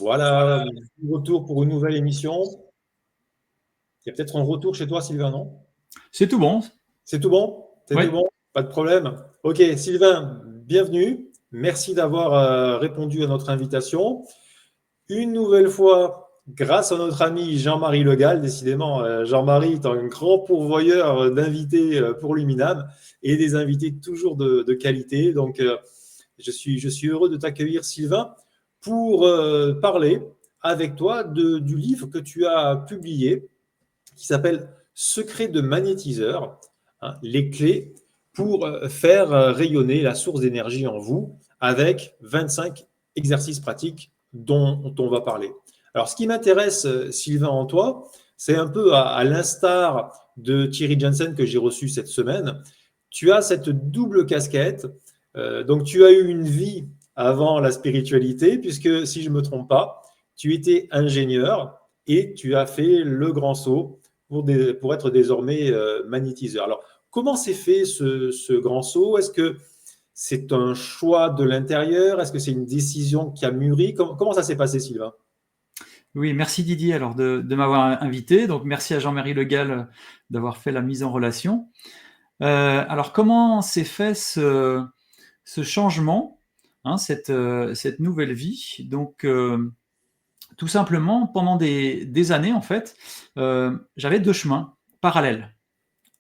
Voilà, retour pour une nouvelle émission. Il y a peut-être un retour chez toi, Sylvain, non? C'est tout bon. C'est tout bon? C'est Oui. tout bon? Pas de problème. Ok, Sylvain, bienvenue. Merci d'avoir répondu à notre invitation. Une nouvelle fois, grâce à notre ami Jean-Marie Le Gall, décidément, Jean-Marie est un grand pourvoyeur d'invités pour l'Uminam et des invités toujours de qualité. Donc, je suis heureux de t'accueillir, Sylvain, pour parler avec toi du livre que tu as publié qui s'appelle Secret de magnétiseur, hein, les clés pour faire rayonner la source d'énergie en vous avec 25 exercices pratiques dont on va parler. Alors, ce qui m'intéresse, Sylvain, en toi, c'est un peu à l'instar de Thierry Jensen que j'ai reçu cette semaine. Tu as cette double casquette. Donc, tu as eu une vie avant la spiritualité, puisque si je ne me trompe pas, tu étais ingénieur et tu as fait le grand saut pour être désormais magnétiseur. Alors, comment s'est fait ce grand saut? Est-ce que c'est un choix de l'intérieur? Est-ce que c'est une décision qui a mûri? Comment ça s'est passé, Sylvain? Oui, merci Didier alors de m'avoir invité. Donc merci à Jean-Marie Le Gall d'avoir fait la mise en relation. Alors comment s'est fait ce changement, hein, cette nouvelle vie? Donc tout simplement, pendant des années, en fait, j'avais deux chemins parallèles.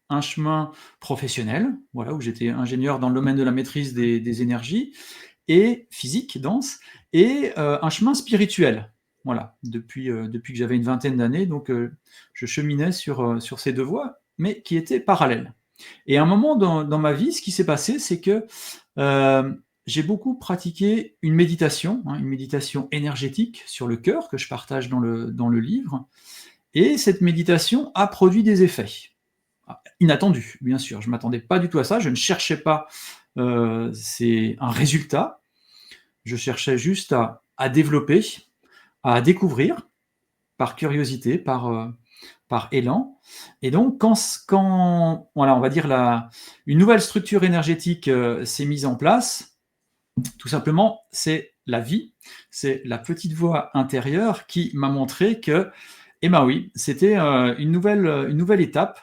Un chemin professionnel, voilà, où j'étais ingénieur dans le domaine de la maîtrise des énergies et physique, dense, et un chemin spirituel. Voilà, depuis que j'avais une vingtaine d'années, donc je cheminais sur ces deux voies, mais qui étaient parallèles. Et à un moment dans ma vie, ce qui s'est passé, c'est que j'ai beaucoup pratiqué une méditation, hein, une méditation énergétique sur le cœur que je partage dans le livre. Et cette méditation a produit des effets. Inattendus, bien sûr. Je ne m'attendais pas du tout à ça. Je ne cherchais pas c'est un résultat. Je cherchais juste à développer, à découvrir, par curiosité, par élan. Et donc, quand voilà, on va dire une nouvelle structure énergétique s'est mise en place, tout simplement, c'est la vie, c'est la petite voix intérieure qui m'a montré que, eh ben oui, c'était une nouvelle étape,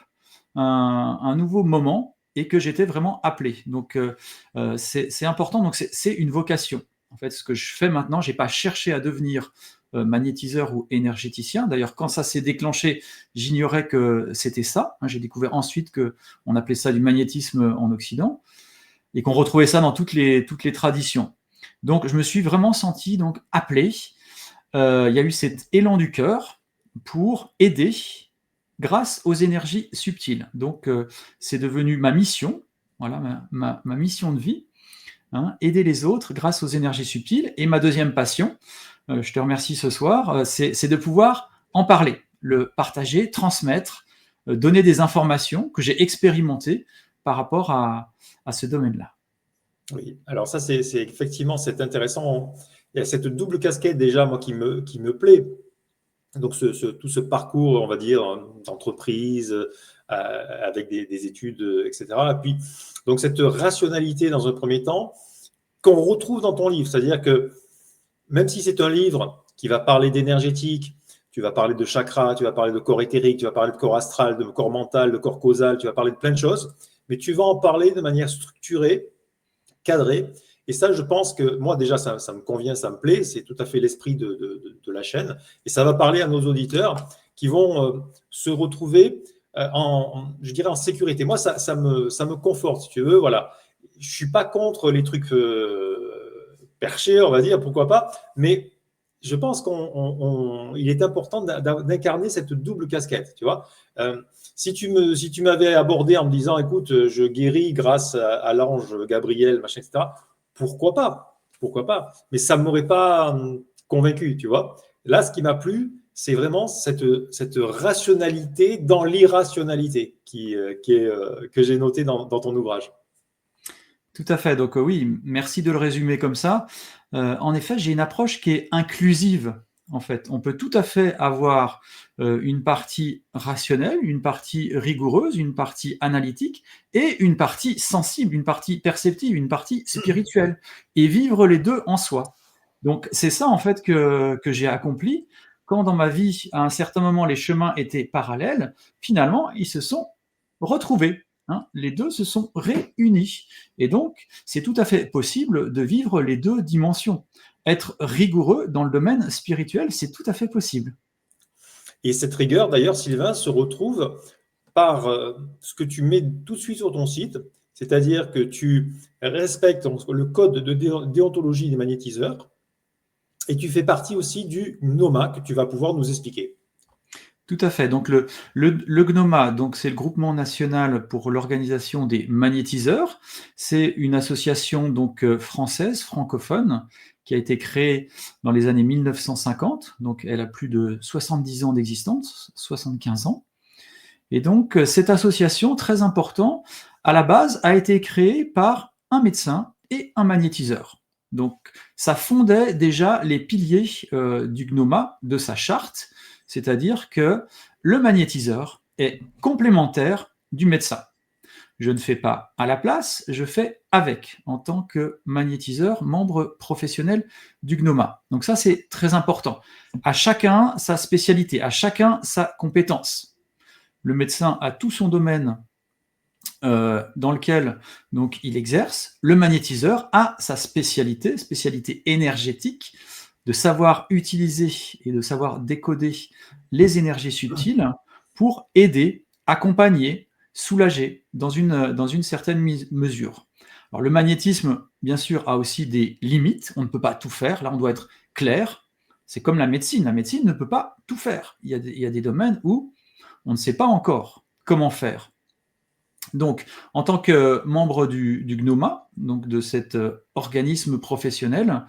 un nouveau moment, et que j'étais vraiment appelé. Donc, c'est important. Donc, c'est une vocation. En fait, ce que je fais maintenant, je n'ai pas cherché à devenir magnétiseur ou énergéticien. D'ailleurs, quand ça s'est déclenché, j'ignorais que c'était ça. J'ai découvert ensuite qu'on appelait ça du magnétisme en Occident et qu'on retrouvait ça dans toutes les traditions. Donc, je me suis vraiment senti donc appelé. Il y a eu cet élan du cœur pour aider grâce aux énergies subtiles. Donc, c'est devenu ma mission, voilà, ma mission de vie, hein, aider les autres grâce aux énergies subtiles. Et ma deuxième passion, je te remercie ce soir, c'est de pouvoir en parler, le partager, transmettre, donner des informations que j'ai expérimentées par rapport à ce domaine-là. Oui, alors ça, c'est effectivement, c'est intéressant. Il y a cette double casquette déjà, moi, qui me plaît. Donc, tout ce parcours, on va dire, d'entreprise, avec des études, etc. Et puis, donc, cette rationalité dans un premier temps, qu'on retrouve dans ton livre. C'est-à-dire que même si c'est un livre qui va parler d'énergétique, tu vas parler de chakra, tu vas parler de corps éthérique, tu vas parler de corps astral, de corps mental, de corps causal, tu vas parler de plein de choses, mais tu vas en parler de manière structurée, cadrée. Et ça, je pense que moi, déjà, ça me convient, ça me plaît. C'est tout à fait l'esprit de la chaîne. Et ça va parler à nos auditeurs qui vont se retrouver je dirais, en sécurité. Moi, ça me conforte, si tu veux. Voilà. Je ne suis pas contre les trucs perchés, on va dire, pourquoi pas. Mais je pense qu'il est important d'incarner cette double casquette, tu vois. Si tu m'avais abordé en me disant, écoute, je guéris grâce à l'ange Gabriel, machin, etc., pourquoi pas? Pourquoi pas? Mais ça ne m'aurait pas convaincu, tu vois. Là, ce qui m'a plu, c'est vraiment cette rationalité dans l'irrationalité que j'ai noté dans ton ouvrage. Tout à fait. Donc oui, merci de le résumer comme ça. En effet, j'ai une approche qui est inclusive. En fait, on peut tout à fait avoir une partie rationnelle, une partie rigoureuse, une partie analytique et une partie sensible, une partie perceptive, une partie spirituelle, et vivre les deux en soi. Donc, c'est ça, en fait, que j'ai accompli. Quand dans ma vie, à un certain moment, les chemins étaient parallèles, finalement, ils se sont retrouvés. Hein. Les deux se sont réunis. Et donc, c'est tout à fait possible de vivre les deux dimensions. Être rigoureux dans le domaine spirituel, c'est tout à fait possible. Et cette rigueur, d'ailleurs, Sylvain, se retrouve par ce que tu mets tout de suite sur ton site, c'est-à-dire que tu respectes le code de déontologie des magnétiseurs et tu fais partie aussi du NOMA que tu vas pouvoir nous expliquer. Tout à fait. Donc le GNOMA, donc c'est le Groupement national pour l'organisation des magnétiseurs. C'est une association donc française, francophone, qui a été créée dans les années 1950. Donc elle a plus de 70 ans d'existence, 75 ans. Et donc cette association, très important, à la base, a été créée par un médecin et un magnétiseur. Donc ça fondait déjà les piliers du GNOMA, de sa charte, c'est-à-dire que le magnétiseur est complémentaire du médecin. Je ne fais pas à la place, je fais avec, en tant que magnétiseur, membre professionnel du GNOMA. Donc ça, c'est très important. À chacun sa spécialité, à chacun sa compétence. Le médecin a tout son domaine dans lequel donc, il exerce. Le magnétiseur a sa spécialité, spécialité énergétique, de savoir utiliser et de savoir décoder les énergies subtiles pour aider, accompagner, soulager dans une certaine mesure. Alors, le magnétisme, bien sûr, a aussi des limites. On ne peut pas tout faire. Là, on doit être clair. C'est comme la médecine. La médecine ne peut pas tout faire. Il y a des domaines où on ne sait pas encore comment faire. Donc, en tant que membre du GNOMA, donc de cet organisme professionnel,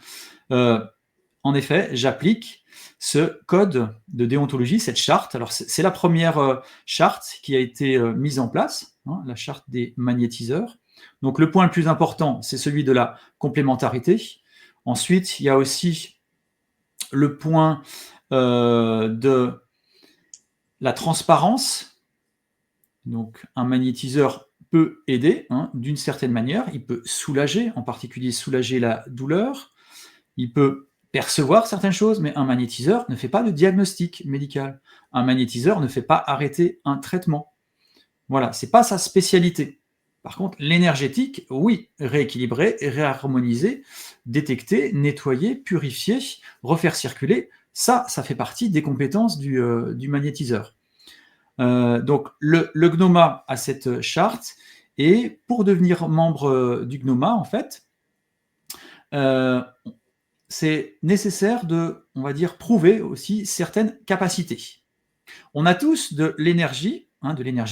en effet, j'applique ce code de déontologie, cette charte. Alors, c'est la première charte qui a été mise en place, hein, la charte des magnétiseurs. Donc, le point le plus important, c'est celui de la complémentarité. Ensuite, il y a aussi le point de la transparence. Donc, un magnétiseur peut aider hein, d'une certaine manière, il peut soulager, en particulier soulager la douleur, il peut percevoir certaines choses, mais un magnétiseur ne fait pas de diagnostic médical. Un magnétiseur ne fait pas arrêter un traitement. Voilà, c'est pas sa spécialité. Par contre, l'énergétique, oui, rééquilibrer, réharmoniser, détecter, nettoyer, purifier, refaire circuler, ça fait partie des compétences du magnétiseur. Donc, le GNOMA a cette charte, et pour devenir membre du GNOMA, en fait, c'est nécessaire de, on va dire, prouver aussi certaines capacités. On a tous de l'énergie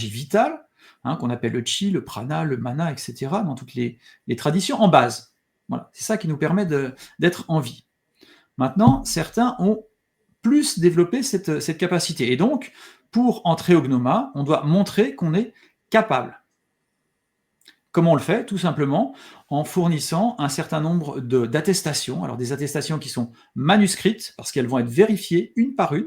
vitale, hein, qu'on appelle le chi, le prana, le mana, etc., dans toutes les traditions, en base. Voilà, c'est ça qui nous permet d'être en vie. Maintenant, certains ont plus développé cette capacité. Et donc, pour entrer au GNOMA, on doit montrer qu'on est capable. Comment on le fait? Tout simplement en fournissant un certain nombre d'attestations. Alors des attestations qui sont manuscrites, parce qu'elles vont être vérifiées une par une.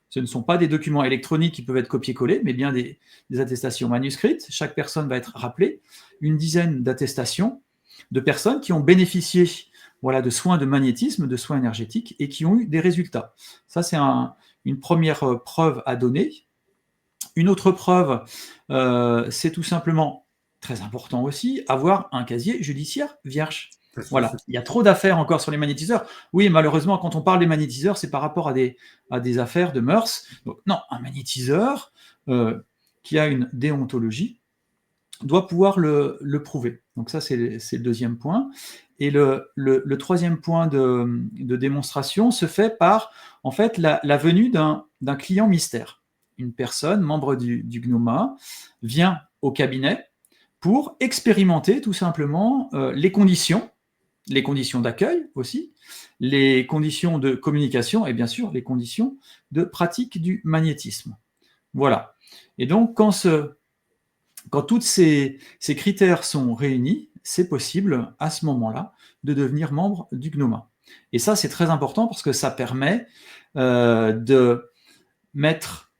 Ce ne sont pas des documents électroniques qui peuvent être copiés-collés, mais bien des attestations manuscrites. Chaque personne va être rappelée. Une dizaine d'attestations de personnes qui ont bénéficié de soins de magnétisme, de soins énergétiques, et qui ont eu des résultats. Ça, c'est une première preuve à donner. Une autre preuve, c'est tout simplement, très important aussi, avoir un casier judiciaire vierge. Voilà, il y a trop d'affaires encore sur les magnétiseurs. Oui, malheureusement, quand on parle des magnétiseurs, c'est par rapport à des affaires de mœurs. Donc, non, un magnétiseur qui a une déontologie doit pouvoir le prouver. Donc ça, c'est le deuxième point. Et le troisième point de démonstration se fait par, en fait, la venue d'un client mystère. Une personne, membre du GNOMA, vient au cabinet pour expérimenter tout simplement les conditions d'accueil aussi, les conditions de communication et bien sûr les conditions de pratique du magnétisme. Voilà. Et donc, quand tous ces critères sont réunis, c'est possible à ce moment-là de devenir membre du GNOMA. Et ça, c'est très important parce que ça permet de mettre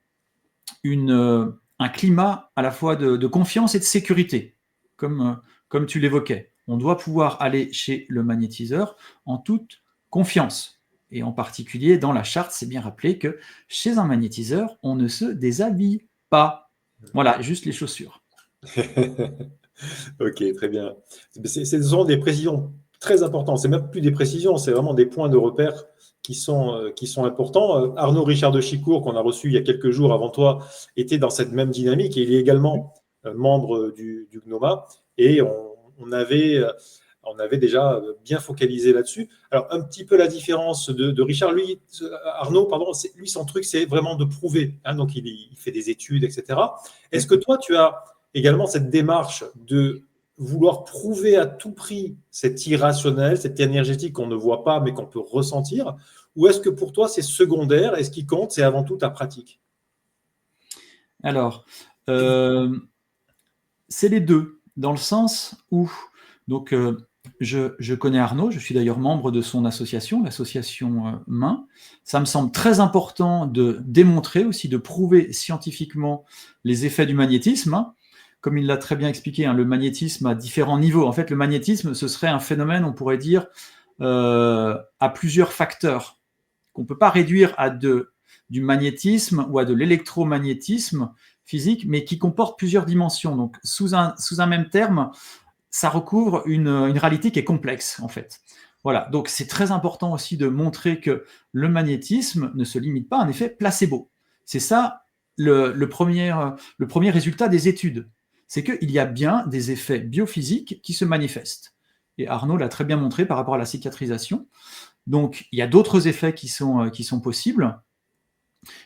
un climat à la fois de confiance et de sécurité, comme tu l'évoquais. On doit pouvoir aller chez le magnétiseur en toute confiance. Et en particulier, dans la charte, c'est bien rappelé que chez un magnétiseur, on ne se déshabille pas. Voilà, juste les chaussures. Ok, très bien. Ce sont des précisions très importantes. C'est même plus des précisions, c'est vraiment des points de repère qui sont importants. Arnaud Richard de Chicourt, qu'on a reçu il y a quelques jours avant toi, était dans cette même dynamique et il est également membre du GNOMA et on avait déjà bien focalisé là-dessus. Alors, un petit peu la différence de Richard, Arnaud, pardon, lui, son truc, c'est vraiment de prouver. Hein, donc, il fait des études, etc. Est-ce que toi, tu as également cette démarche de vouloir prouver à tout prix cet irrationnel, cet énergétique qu'on ne voit pas mais qu'on peut ressentir, ou est-ce que pour toi c'est secondaire et ce qui compte c'est avant tout ta pratique? Alors, c'est les deux, dans le sens où, donc, je connais Arnaud, je suis d'ailleurs membre de son association, l'association Main. Ça me semble très important de démontrer aussi, de prouver scientifiquement les effets du magnétisme. Hein. Comme il l'a très bien expliqué, hein, le magnétisme a différents niveaux. En fait, le magnétisme, ce serait un phénomène, on pourrait dire, à plusieurs facteurs, qu'on ne peut pas réduire à du magnétisme ou à de l'électromagnétisme physique, mais qui comporte plusieurs dimensions. Donc, sous un même terme, ça recouvre une réalité qui est complexe, en fait. Voilà, donc c'est très important aussi de montrer que le magnétisme ne se limite pas à un effet placebo. C'est ça le premier résultat des études. C'est qu'il y a bien des effets biophysiques qui se manifestent. Et Arnaud l'a très bien montré par rapport à la cicatrisation. Donc, il y a d'autres effets qui sont possibles.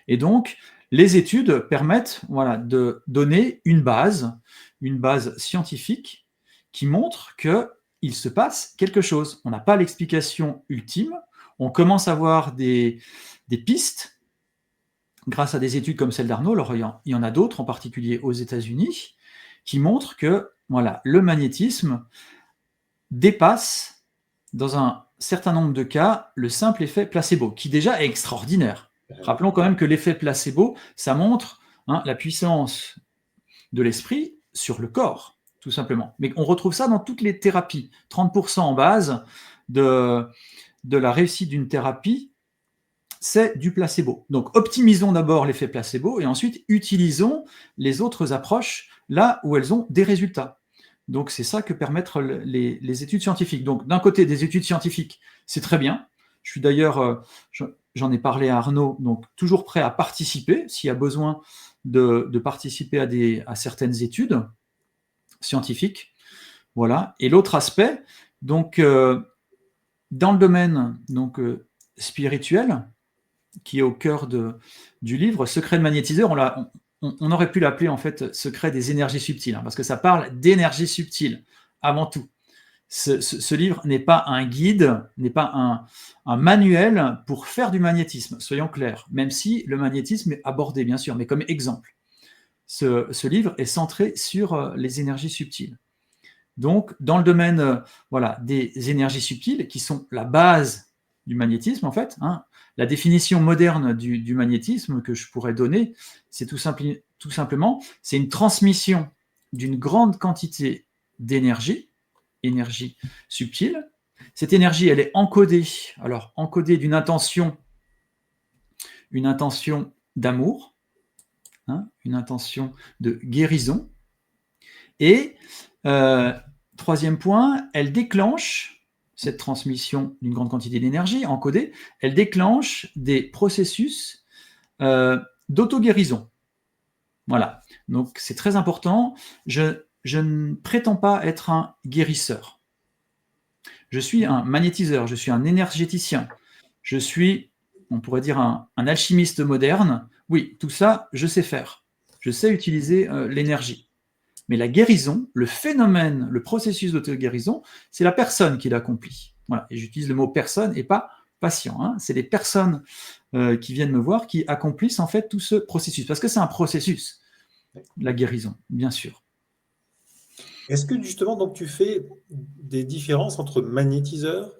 Et donc, les études permettent de donner une base scientifique qui montre qu'il se passe quelque chose. On n'a pas l'explication ultime, on commence à voir des pistes grâce à des études comme celle d'Arnaud. Alors, il y en a d'autres, en particulier aux États-Unis, qui montrent que le magnétisme dépasse, dans un certain nombre de cas, le simple effet placebo, qui déjà est extraordinaire. Rappelons quand même que l'effet placebo, ça montre la puissance de l'esprit sur le corps, tout simplement. Mais on retrouve ça dans toutes les thérapies. 30% en base de la réussite d'une thérapie, c'est du placebo. Donc optimisons d'abord l'effet placebo et ensuite utilisons les autres approches là où elles ont des résultats. Donc c'est ça que permettent les études scientifiques. Donc d'un côté, des études scientifiques, c'est très bien. Je suis d'ailleurs, j'en ai parlé à Arnaud, donc toujours prêt à participer s'il y a besoin de participer à certaines études scientifiques. Voilà. Et l'autre aspect, donc dans le domaine spirituel, qui est au cœur du livre, Secret de magnétiseur, on aurait pu l'appeler en fait Secret des énergies subtiles, hein, parce que ça parle d'énergie subtile avant tout. Ce livre n'est pas un guide, n'est pas un manuel pour faire du magnétisme, soyons clairs, même si le magnétisme est abordé, bien sûr, mais comme exemple. Ce livre est centré sur les énergies subtiles. Donc, dans le domaine des énergies subtiles, qui sont la base du magnétisme, en fait, hein, la définition moderne du magnétisme que je pourrais donner, c'est tout simplement, c'est une transmission d'une grande quantité d'énergie, énergie subtile. Cette énergie, elle est encodée d'une intention d'amour, hein, une intention de guérison. Et troisième point, elle déclenche cette transmission d'une grande quantité d'énergie encodée, elle déclenche des processus d'auto-guérison. Voilà, donc c'est très important. Je ne prétends pas être un guérisseur. Je suis un magnétiseur, je suis un énergéticien, je suis, on pourrait dire, un alchimiste moderne. Oui, tout ça, je sais faire. Je sais utiliser l'énergie. Mais la guérison, le phénomène, le processus d'auto-guérison, c'est la personne qui l'accomplit. Voilà. Et j'utilise le mot personne et pas patient. Hein. C'est les personnes qui viennent me voir qui accomplissent en fait tout ce processus. Parce que c'est un processus, la guérison, bien sûr. Est-ce que justement, donc, tu fais des différences entre magnétiseur,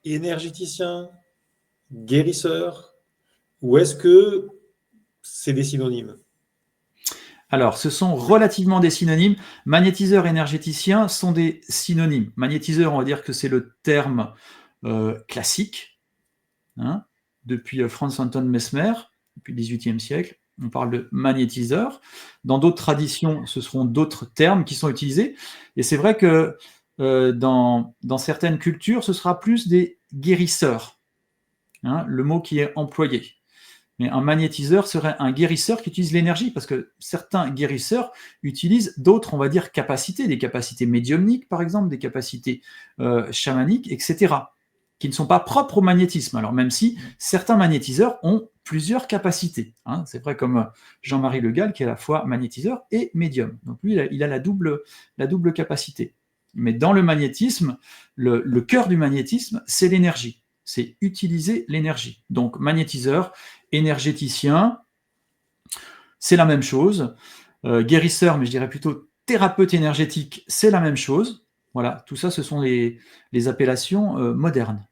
énergéticien, guérisseur, ou est-ce que c'est des synonymes? Alors, ce sont relativement des synonymes. Magnétiseur et énergéticien sont des synonymes. Magnétiseur, on va dire que c'est le terme classique, hein, depuis Franz Anton Mesmer, depuis le XVIIIe siècle. On parle de magnétiseur. Dans d'autres traditions, ce seront d'autres termes qui sont utilisés. Et c'est vrai que dans certaines cultures, ce sera plus des guérisseurs, hein, le mot qui est employé. Mais un magnétiseur serait un guérisseur qui utilise l'énergie, parce que certains guérisseurs utilisent d'autres, on va dire, capacités, des capacités médiumniques, par exemple, des capacités chamaniques, etc., qui ne sont pas propres au magnétisme. Alors même si certains magnétiseurs ont plusieurs capacités, hein. C'est vrai comme Jean-Marie Le Gall, qui est à la fois magnétiseur et médium. Donc lui, il a la double capacité. Mais dans le magnétisme, le cœur du magnétisme, c'est l'énergie. C'est utiliser l'énergie. Donc magnétiseur, énergéticien, c'est la même chose. Guérisseur, mais je dirais plutôt thérapeute énergétique, c'est la même chose. Voilà, tout ça, ce sont les appellations modernes.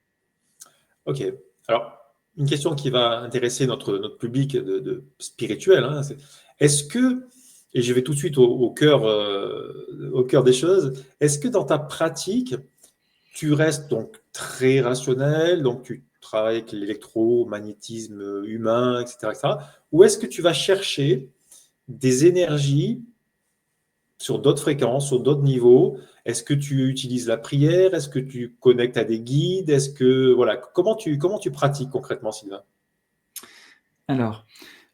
Ok. Alors, une question qui va intéresser notre public de spirituel, hein, est-ce que, et je vais tout de suite au cœur des choses, est-ce que dans ta pratique, tu restes donc très rationnel, donc tu travailles avec l'électromagnétisme humain, etc., etc., ou est-ce que tu vas chercher des énergies sur d'autres fréquences, sur d'autres niveaux? Est-ce que tu utilises la prière? Est-ce que tu connectes à des guides? Est-ce que, voilà, comment tu pratiques concrètement, Sylvain? Alors,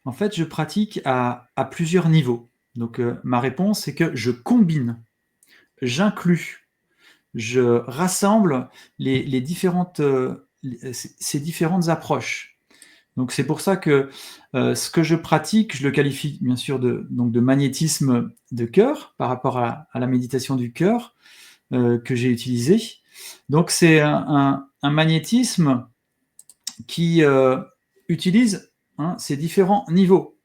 en fait, je pratique à plusieurs niveaux. Donc, ma réponse, c'est que je combine, j'inclus, je rassemble les différentes, ces différentes approches. Donc c'est pour ça que ce que je pratique, je le qualifie bien sûr donc de magnétisme de cœur par rapport à la méditation du cœur que j'ai utilisé. Donc c'est un magnétisme qui utilise, hein, ces différents niveaux.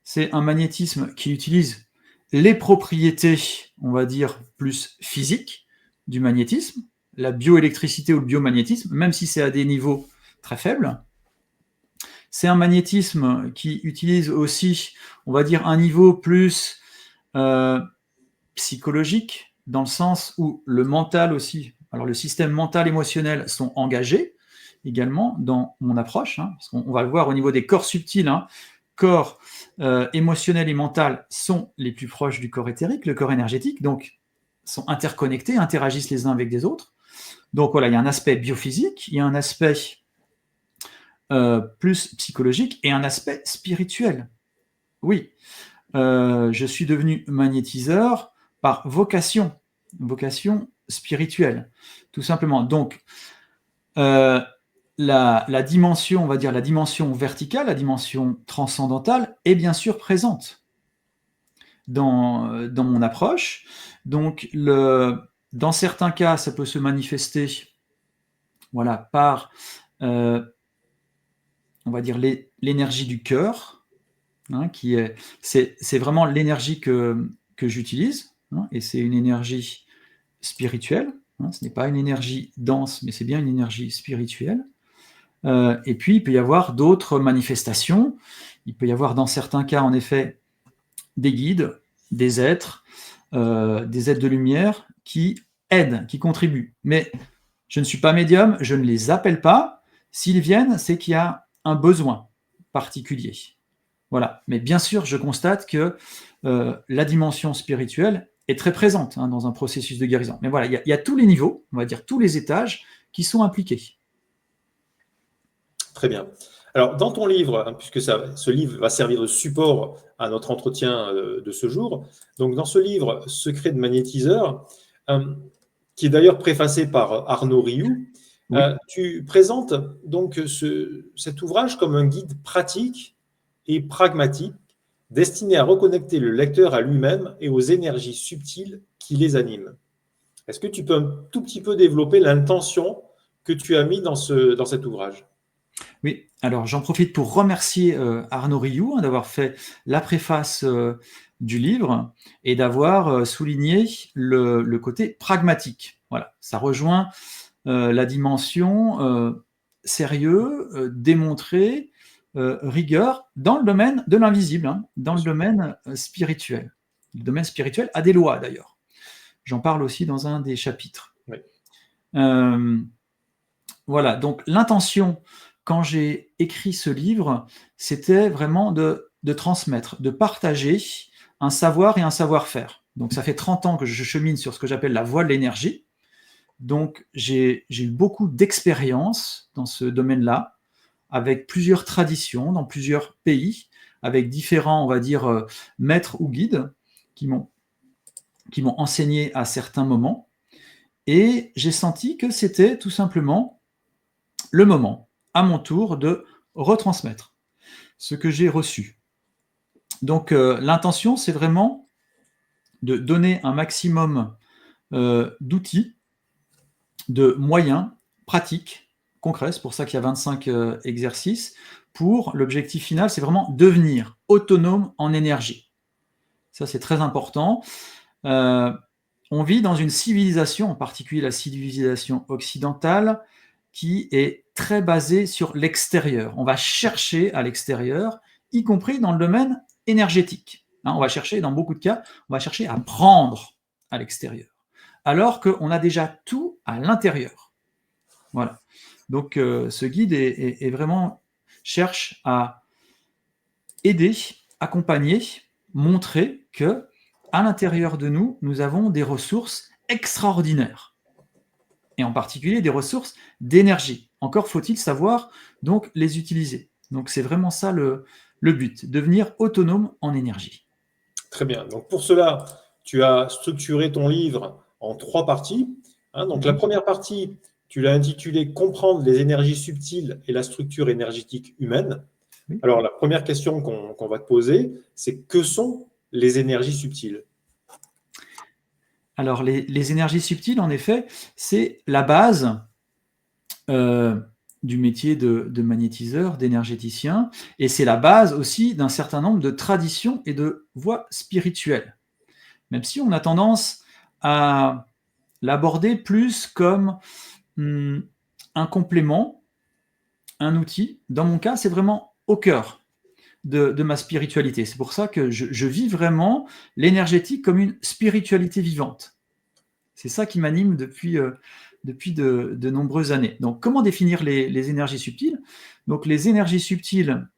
C'est un magnétisme qui utilise les propriétés, on va dire, plus physiques du magnétisme, la bioélectricité ou le biomagnétisme, même si c'est à des niveaux très faibles. C'est un magnétisme qui utilise aussi, on va dire, un niveau plus psychologique, dans le sens où le mental aussi, alors le système mental émotionnel sont engagés également dans mon approche, hein, parce qu'on va le voir au niveau des corps subtils, hein, corps émotionnel et mental sont les plus proches du corps éthérique, le corps énergétique, donc sont interconnectés, interagissent les uns avec les autres. Donc voilà, il y a un aspect biophysique, il y a un aspect plus psychologique et un aspect spirituel. Oui, je suis devenu magnétiseur par vocation spirituelle, tout simplement. Donc, la dimension, on va dire la dimension verticale, la dimension transcendantale est bien sûr présente dans mon approche. Donc, dans certains cas, ça peut se manifester, voilà, par on va dire l'énergie du cœur, hein, c'est vraiment l'énergie que j'utilise, hein, et c'est une énergie spirituelle, hein, ce n'est pas une énergie dense, mais c'est bien une énergie spirituelle. Et puis, il peut y avoir d'autres manifestations. Il peut y avoir, dans certains cas, en effet, des guides, des êtres de lumière qui aident, qui contribuent. Mais je ne suis pas médium, je ne les appelle pas. S'ils viennent, c'est qu'il y a un besoin particulier. Voilà. Mais bien sûr, je constate que la dimension spirituelle est très présente, hein, dans un processus de guérison. Mais voilà, il y a tous les niveaux, on va dire tous les étages qui sont impliqués. Très bien. Alors, dans ton livre, hein, puisque ce livre va servir de support à notre entretien de ce jour, donc dans ce livre, Secret de magnétiseur, qui est d'ailleurs préfacé par Arnaud Rioux, Oui. tu présentes donc cet ouvrage comme un guide pratique et pragmatique destiné à reconnecter le lecteur à lui-même et aux énergies subtiles qui les animent. Est-ce que tu peux un tout petit peu développer l'intention que tu as mis dans cet ouvrage? Oui, alors j'en profite pour remercier Arnaud Rioux, hein, d'avoir fait la préface du livre et d'avoir souligné le côté pragmatique. Voilà, ça rejoint la dimension sérieux, démontré, rigueur dans le domaine de l'invisible, hein, dans le domaine spirituel. Le domaine spirituel a des lois d'ailleurs. J'en parle aussi dans un des chapitres. Oui. Voilà, donc l'intention, quand j'ai écrit ce livre, c'était vraiment de transmettre, de partager un savoir et un savoir-faire. Donc ça fait 30 ans que je chemine sur ce que j'appelle la voie de l'énergie. Donc j'ai eu beaucoup d'expérience dans ce domaine-là, avec plusieurs traditions dans plusieurs pays, avec différents, on va dire, maîtres ou guides qui m'ont enseigné à certains moments. Et j'ai senti que c'était tout simplement le moment, à mon tour, de retransmettre ce que j'ai reçu. Donc l'intention, c'est vraiment de donner un maximum d'outils, de moyens pratiques, concrets, c'est pour ça qu'il y a 25 exercices, pour l'objectif final, c'est vraiment devenir autonome en énergie. Ça, c'est très important. On vit dans une civilisation, en particulier la civilisation occidentale, qui est très basée sur l'extérieur. On va chercher à l'extérieur, y compris dans le domaine énergétique. On va chercher, dans beaucoup de cas, on va chercher à prendre à l'extérieur, alors qu'on a déjà tout à l'intérieur. Voilà. Donc, ce guide est vraiment cherche à aider, accompagner, montrer que à l'intérieur de nous, nous avons des ressources extraordinaires, et en particulier des ressources d'énergie. Encore faut-il savoir donc les utiliser. Donc c'est vraiment ça le but, devenir autonome en énergie. Très bien. Donc pour cela, tu as structuré ton livre en 3 parties. Donc la première partie, tu l'as intitulée Comprendre les énergies subtiles et la structure énergétique humaine. Oui. Alors la première question qu'on va te poser, c'est que sont les énergies subtiles? Alors les énergies subtiles, en effet, c'est la base du métier de magnétiseur, d'énergéticien, et c'est la base aussi d'un certain nombre de traditions et de voies spirituelles. Même si on a tendance à l'aborder plus comme un complément, un outil. Dans mon cas, c'est vraiment au cœur de ma spiritualité. C'est pour ça que je vis vraiment l'énergétique comme une spiritualité vivante. C'est ça qui m'anime depuis de nombreuses années. Donc, comment définir les énergies subtiles? Donc, les énergies subtiles,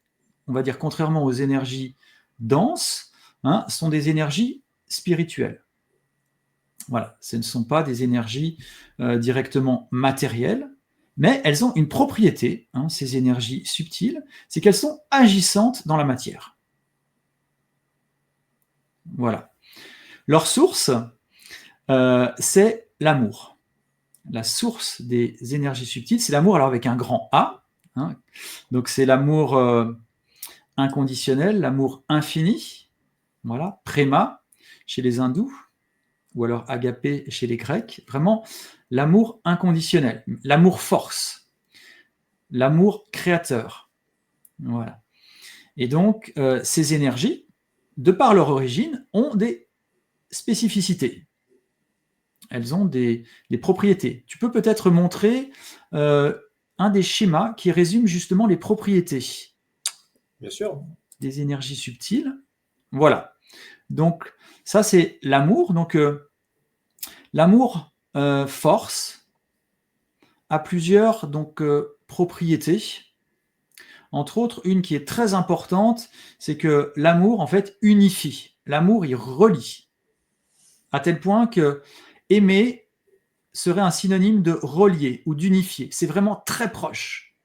on va dire contrairement aux énergies denses, sont des énergies spirituelles. Voilà, ce ne sont pas des énergies directement matérielles, mais elles ont une propriété, ces énergies subtiles, c'est qu'elles sont agissantes dans la matière. Voilà. Leur source, c'est l'amour. La source des énergies subtiles, c'est l'amour, alors avec un grand A. Donc c'est l'amour inconditionnel, l'amour infini. Voilà, préma chez les hindous, ou alors agapé chez les Grecs, vraiment l'amour inconditionnel, l'amour force, l'amour créateur. Voilà. Et donc, ces énergies, de par leur origine, ont des spécificités. Elles ont des propriétés. Tu peux peut-être montrer un des schémas qui résume justement les propriétés. Bien sûr. Des énergies subtiles. Voilà. Donc, ça, c'est l'amour. Donc, l'amour force a plusieurs propriétés. Entre autres, une qui est très importante, c'est que l'amour, en fait, unifie. L'amour, il relie. À tel point que aimer serait un synonyme de relier ou d'unifier. C'est vraiment très proche.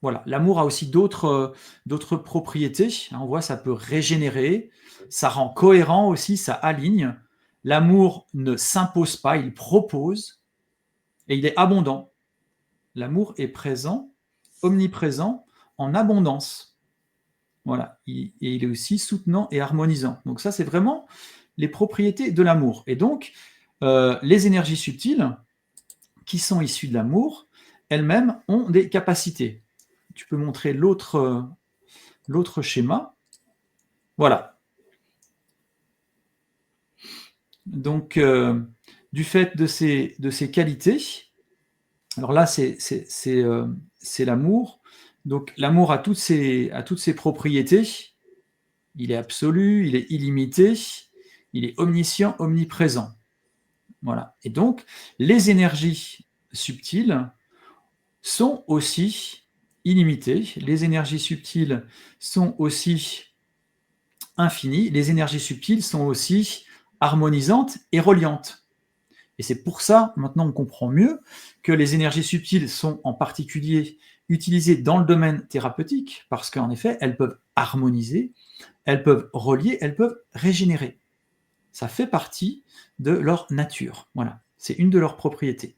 Voilà. L'amour a aussi d'autres propriétés. On voit, ça peut régénérer, ça rend cohérent aussi, ça aligne. L'amour ne s'impose pas, il propose et il est abondant. L'amour est présent, omniprésent, en abondance. Voilà. Et il est aussi soutenant et harmonisant. Donc ça, c'est vraiment les propriétés de l'amour. Et donc, les énergies subtiles qui sont issues de l'amour, elles-mêmes ont des capacités. Tu peux montrer l'autre schéma. Voilà. Donc, du fait de ces qualités, alors là, c'est l'amour. Donc, l'amour a toutes ses propriétés. Il est absolu, il est illimité, il est omniscient, omniprésent. Voilà. Et donc, les énergies subtiles sont aussi illimitées. Les énergies subtiles sont aussi infinies. Les énergies subtiles sont aussi harmonisantes et reliantes. Et c'est pour ça, maintenant on comprend mieux, que les énergies subtiles sont en particulier utilisées dans le domaine thérapeutique, parce qu'en effet, elles peuvent harmoniser, elles peuvent relier, elles peuvent régénérer. Ça fait partie de leur nature. Voilà, c'est une de leurs propriétés.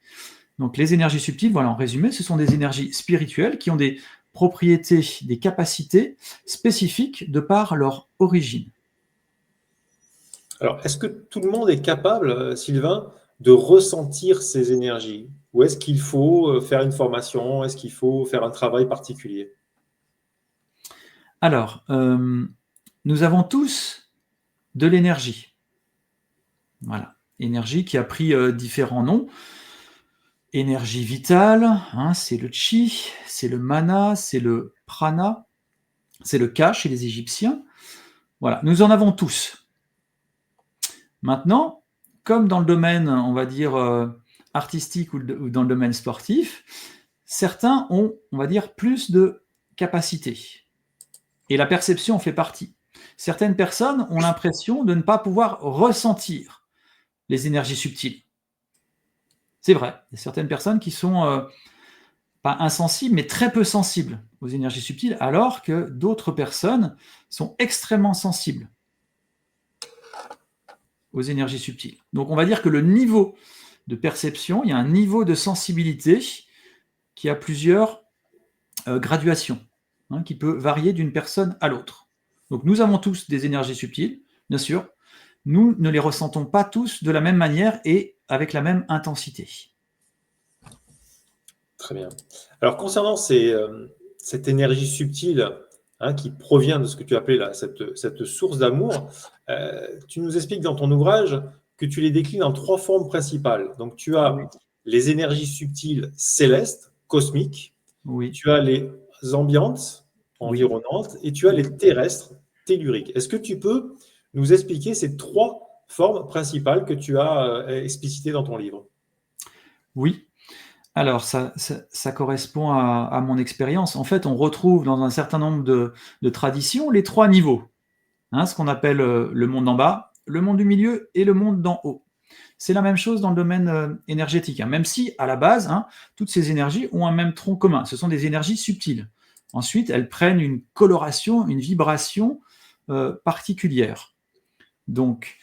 Donc les énergies subtiles, voilà, en résumé, ce sont des énergies spirituelles qui ont des propriétés, des capacités spécifiques de par leur origine. Alors, est-ce que tout le monde est capable, Sylvain, de ressentir ces énergies? Ou est-ce qu'il faut faire une formation? Est-ce qu'il faut faire un travail particulier? Alors, nous avons tous de l'énergie. Voilà, énergie qui a pris différents noms. Énergie vitale, hein, c'est le chi, c'est le mana, c'est le prana, c'est le ka chez les Égyptiens. Voilà, nous en avons tous. Maintenant, comme dans le domaine, on va dire, artistique ou dans le domaine sportif, certains ont, on va dire, plus de capacités. Et la perception en fait partie. Certaines personnes ont l'impression de ne pas pouvoir ressentir les énergies subtiles. C'est vrai, il y a certaines personnes qui sont pas insensibles, mais très peu sensibles aux énergies subtiles, alors que d'autres personnes sont extrêmement sensibles aux énergies subtiles. Donc on va dire que le niveau de perception, il y a un niveau de sensibilité qui a plusieurs graduations, hein, qui peut varier d'une personne à l'autre. Donc nous avons tous des énergies subtiles, bien sûr. Nous ne les ressentons pas tous de la même manière et avec la même intensité. Très bien. Alors, concernant cette énergie subtile, hein, qui provient de ce que tu appelais là, cette source d'amour, tu nous expliques dans ton ouvrage que tu les déclines en 3 formes principales. Donc, tu as les énergies subtiles célestes, cosmiques, tu as les ambiantes, environnantes, et tu as les terrestres, telluriques. Est-ce que tu peux nous expliquer ces 3 formes principales que tu as explicitées dans ton livre? Oui. Alors, ça correspond à mon expérience. En fait, on retrouve dans un certain nombre de traditions les 3 niveaux, hein, ce qu'on appelle le monde d'en bas, le monde du milieu et le monde d'en haut. C'est la même chose dans le domaine énergétique, hein, même si, à la base, hein, toutes ces énergies ont un même tronc commun. Ce sont des énergies subtiles. Ensuite, elles prennent une coloration, une vibration particulière. Donc,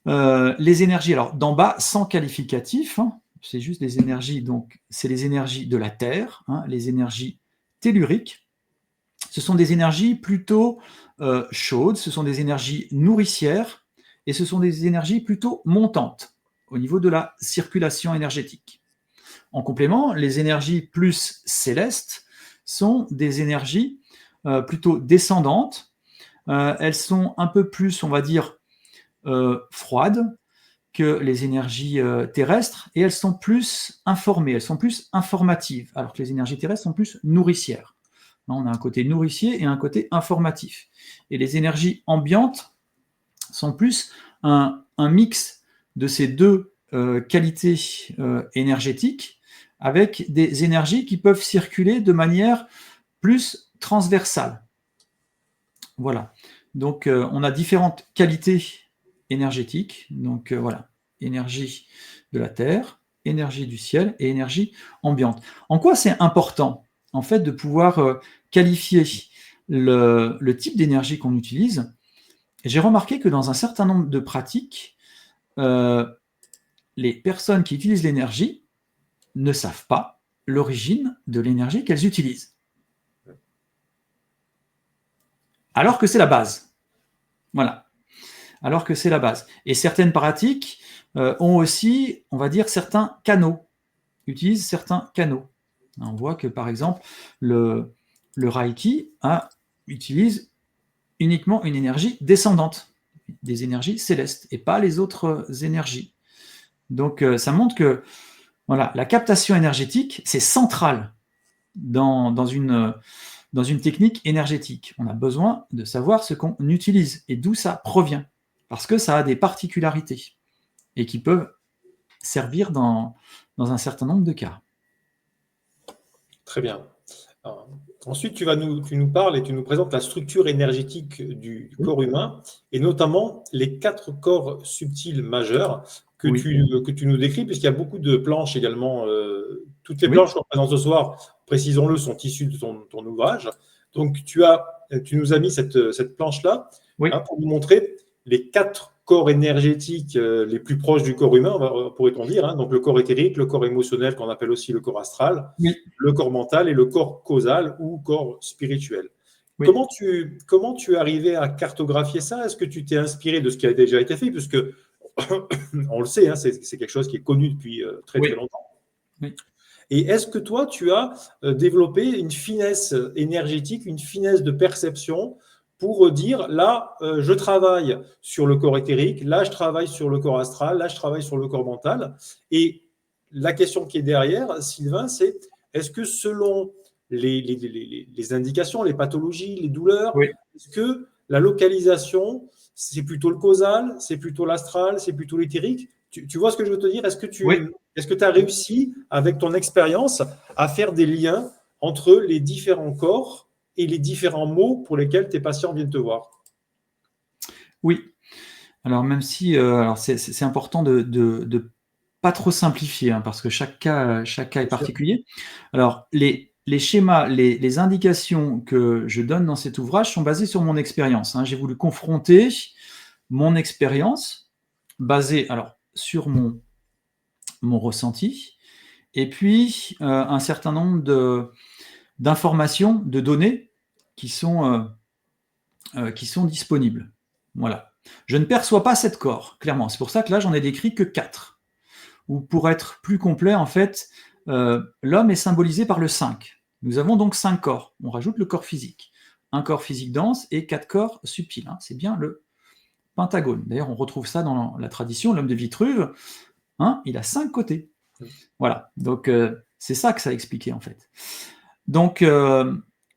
les énergies, alors d'en bas, sans qualificatif, hein, c'est juste des énergies, donc c'est les énergies de la Terre, hein, les énergies telluriques. Ce sont des énergies plutôt chaudes, ce sont des énergies nourricières, et ce sont des énergies plutôt montantes au niveau de la circulation énergétique. En complément, les énergies plus célestes sont des énergies plutôt descendantes. Elles sont un peu plus, on va dire, froides que les énergies terrestres, et elles sont plus informées, elles sont plus informatives, alors que les énergies terrestres sont plus nourricières. Là, on a un côté nourricier et un côté informatif. Et les énergies ambiantes sont plus un mix de ces deux qualités énergétiques, avec des énergies qui peuvent circuler de manière plus transversale. Voilà. Donc, on a différentes qualités énergétique, donc voilà, énergie de la Terre, énergie du ciel et énergie ambiante. En quoi c'est important, en fait, de pouvoir qualifier le type d'énergie qu'on utilise? J'ai remarqué que dans un certain nombre de pratiques, les personnes qui utilisent l'énergie ne savent pas l'origine de l'énergie qu'elles utilisent. Alors que c'est la base. Voilà. Alors que c'est la base. Et certaines pratiques ont aussi, on va dire, certains canaux, utilisent certains canaux. On voit que, par exemple, le Reiki utilise uniquement une énergie descendante, des énergies célestes, et pas les autres énergies. Donc, ça montre que voilà, la captation énergétique, c'est central dans une technique énergétique. On a besoin de savoir ce qu'on utilise et d'où ça provient, parce que ça a des particularités et qui peuvent servir dans dans un certain nombre de cas. Très bien. Alors, ensuite, tu nous parles et tu nous présentes la structure énergétique du Oui, corps humain et notamment les 4 corps subtils majeurs oui, que tu nous décris, puisqu'il y a beaucoup de planches également. Toutes les oui, planches qu'on présente ce soir, précisons-le, sont issues de ton ouvrage. Donc, tu nous as mis cette planche-là, oui, hein, pour nous montrer les 4 corps énergétiques les plus proches du corps humain, pourrait-on dire, hein. Donc, le corps éthérique, le corps émotionnel, qu'on appelle aussi le corps astral, oui, le corps mental et le corps causal ou corps spirituel. oui. Comment tu es arrivé à cartographier ça? Est-ce que tu t'es inspiré de ce qui a déjà été fait? Puisque, on le sait, hein, c'est quelque chose qui est connu depuis très très Oui, longtemps. oui, Et est-ce que toi, tu as développé une finesse énergétique, une finesse de perception pour dire, là, je travaille sur le corps éthérique, là, je travaille sur le corps astral, là, je travaille sur le corps mental. Et la question qui est derrière, Sylvain, c'est est-ce que selon les indications, les pathologies, les douleurs, oui, est-ce que la localisation, c'est plutôt le causal, c'est plutôt l'astral, c'est plutôt l'éthérique? Tu vois ce que je veux te dire? oui. Est-ce que tu as réussi, avec ton expérience, à faire des liens entre les différents corps et les différents mots pour lesquels tes patients viennent te voir? Oui. Alors même si alors c'est important de pas trop simplifier, hein, parce que chaque cas est Bien sûr. particulier. Alors les schémas, les indications que je donne dans cet ouvrage sont basées sur mon expérience, hein. J'ai voulu confronter mon expérience basée alors sur mon ressenti et puis, un certain nombre d'informations, de données qui sont disponibles. Voilà. Je ne perçois pas 7 corps, clairement. C'est pour ça que là, j'en ai décrit que 4. Ou pour être plus complet, en fait, l'homme est symbolisé par le 5. Nous avons donc 5 corps. On rajoute le corps physique. Un corps physique dense et 4 corps subtils, hein. C'est bien le pentagone. D'ailleurs, on retrouve ça dans la tradition, l'homme de Vitruve, hein, il a 5 côtés. Voilà. Donc, c'est ça que ça expliquait, en fait. Donc,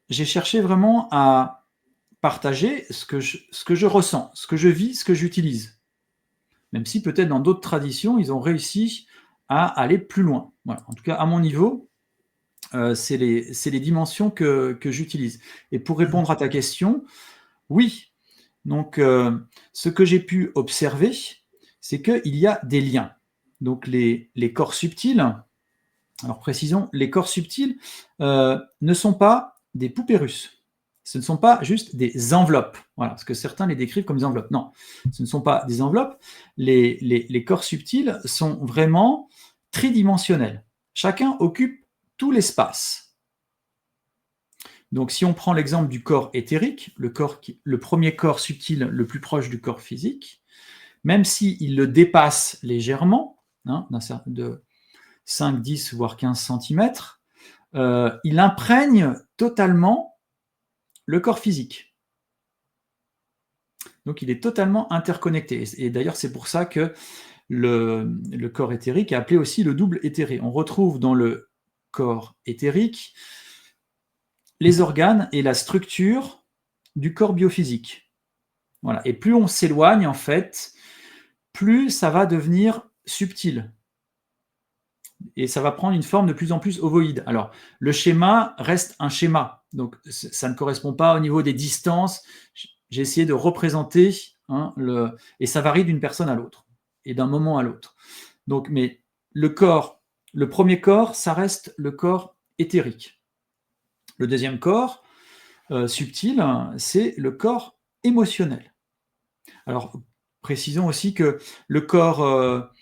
j'ai cherché vraiment à partager ce que je ressens, ce que je vis, ce que j'utilise. Même si peut-être dans d'autres traditions, ils ont réussi à aller plus loin. Voilà. En tout cas, à mon niveau, c'est les dimensions que j'utilise. Et pour répondre à ta question, oui. Donc, ce que j'ai pu observer, c'est qu'il y a des liens. Donc, les corps subtils, alors précisons, les corps subtils ne sont pas des poupées russes. Ce ne sont pas juste des enveloppes, voilà, parce que certains les décrivent comme des enveloppes. Non, ce ne sont pas des enveloppes. Les corps subtils sont vraiment tridimensionnels. Chacun occupe tout l'espace. Donc si on prend l'exemple du corps éthérique, le premier corps subtil le plus proche du corps physique, même s'il le dépasse légèrement, hein, de 5, 10, voire 15 cm, il imprègne totalement le corps physique. Donc il est totalement interconnecté. Et d'ailleurs, c'est pour ça que le corps éthérique est appelé aussi le double éthéré. On retrouve dans le corps éthérique les organes et la structure du corps biophysique. Voilà. Et plus on s'éloigne, en fait, plus ça va devenir subtil. Et ça va prendre une forme de plus en plus ovoïde. Alors, le schéma reste un schéma. Donc, ça ne correspond pas au niveau des distances. J'ai essayé de représenter, hein, et ça varie d'une personne à l'autre et d'un moment à l'autre. Donc, mais le premier corps, ça reste le corps éthérique. Le deuxième corps, subtil, c'est le corps émotionnel. Alors, précisons aussi que le corps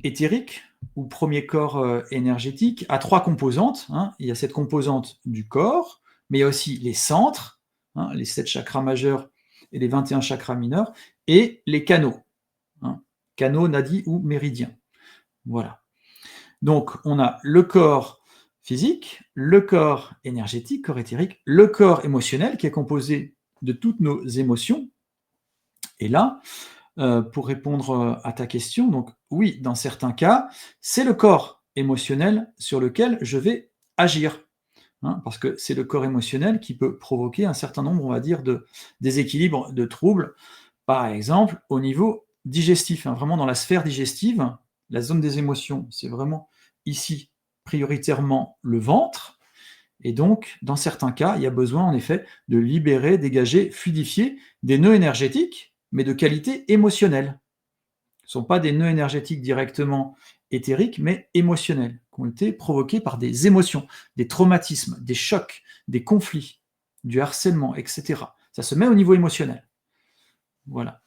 éthérique, ou premier corps énergétique, a 3 composantes, hein. Il y a cette composante du corps, mais il y a aussi les centres, hein, les 7 chakras majeurs et les 21 chakras mineurs, et les canaux, hein, canaux, nadis ou méridiens. Voilà. Donc, on a le corps physique, le corps énergétique, corps éthérique, le corps émotionnel qui est composé de toutes nos émotions. Et là, pour répondre à ta question, donc oui, dans certains cas, c'est le corps émotionnel sur lequel je vais agir, hein, parce que c'est le corps émotionnel qui peut provoquer un certain nombre, on va dire, de déséquilibres, de troubles, par exemple au niveau digestif, hein, vraiment dans la sphère digestive, la zone des émotions, c'est vraiment ici, prioritairement le ventre. Et donc, dans certains cas, il y a besoin en effet de libérer, dégager, fluidifier des nœuds énergétiques, mais de qualité émotionnelle. Ce ne sont pas des nœuds énergétiques directement éthériques, mais émotionnels, qui ont été provoqués par des émotions, des traumatismes, des chocs, des conflits, du harcèlement, etc. Ça se met au niveau émotionnel. Voilà.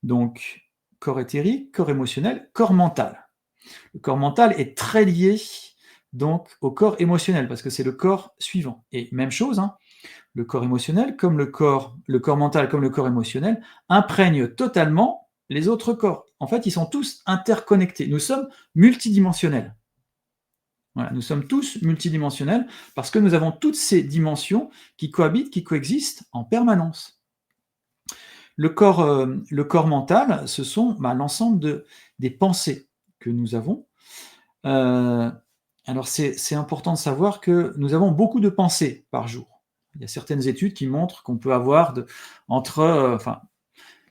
Donc, corps éthérique, corps émotionnel, corps mental. Le corps mental est très lié donc au corps émotionnel, parce que c'est le corps suivant. Et même chose, hein, le corps émotionnel, comme le corps mental, comme le corps émotionnel, imprègne totalement les autres corps. En fait, ils sont tous interconnectés. Nous sommes multidimensionnels. Voilà, nous sommes tous multidimensionnels parce que nous avons toutes ces dimensions qui cohabitent, qui coexistent en permanence. Le corps mental, ce sont l'ensemble des pensées que nous avons. Alors, c'est important de savoir que nous avons beaucoup de pensées par jour. Il y a certaines études qui montrent qu'on peut avoir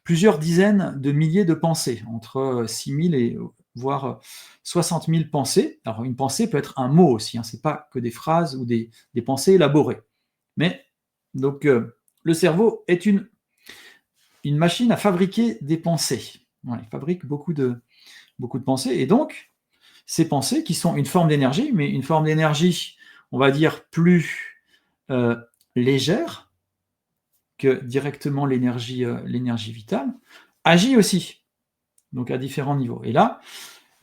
plusieurs dizaines de milliers de pensées, entre 6 000 et voire 60 000 pensées. Alors, une pensée peut être un mot aussi, hein, ce n'est pas que des phrases ou des pensées élaborées. Mais, donc, le cerveau est une machine à fabriquer des pensées. Voilà, il fabrique beaucoup de pensées, et donc, ces pensées qui sont une forme d'énergie, mais une forme d'énergie, on va dire, plus légère que directement l'énergie vitale, agit aussi, donc à différents niveaux. Et là,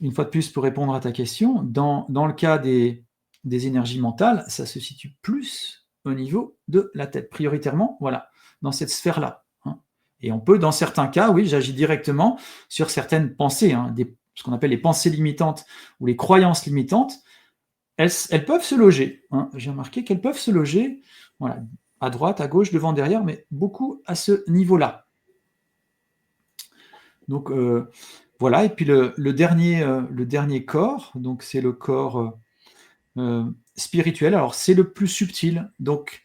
une fois de plus, pour répondre à ta question, dans le cas des énergies mentales, ça se situe plus au niveau de la tête, prioritairement, voilà, dans cette sphère-là. Hein. Et on peut, dans certains cas, oui, j'agis directement sur certaines pensées, hein, ce qu'on appelle les pensées limitantes ou les croyances limitantes. Elles peuvent se loger. Hein. J'ai remarqué qu'elles peuvent se loger, voilà, à droite, à gauche, devant, derrière, mais beaucoup à ce niveau-là. Donc voilà, et puis le dernier corps, donc c'est le corps spirituel. Alors c'est le plus subtil, donc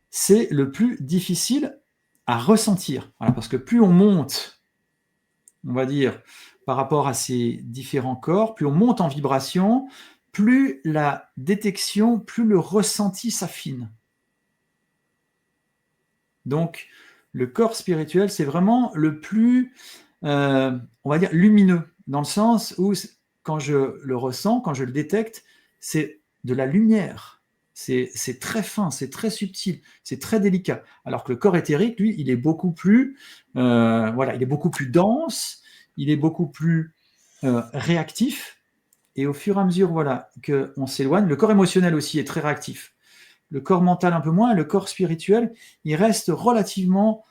c'est le plus difficile à ressentir. Voilà, parce que plus on monte, on va dire, par rapport à ces différents corps, plus on monte en vibration, plus la détection, plus le ressenti s'affine. Donc, le corps spirituel, c'est vraiment le plus, on va dire, lumineux, dans le sens où, quand je le ressens, quand je le détecte, c'est de la lumière. C'est très fin, c'est très subtil, c'est très délicat. Alors que le corps éthérique, lui, il est beaucoup plus, il est beaucoup plus dense, il est beaucoup plus réactif. Et au fur et à mesure, qu'on s'éloigne, le corps émotionnel aussi est très réactif. Le corps mental un peu moins, le corps spirituel, il reste relativement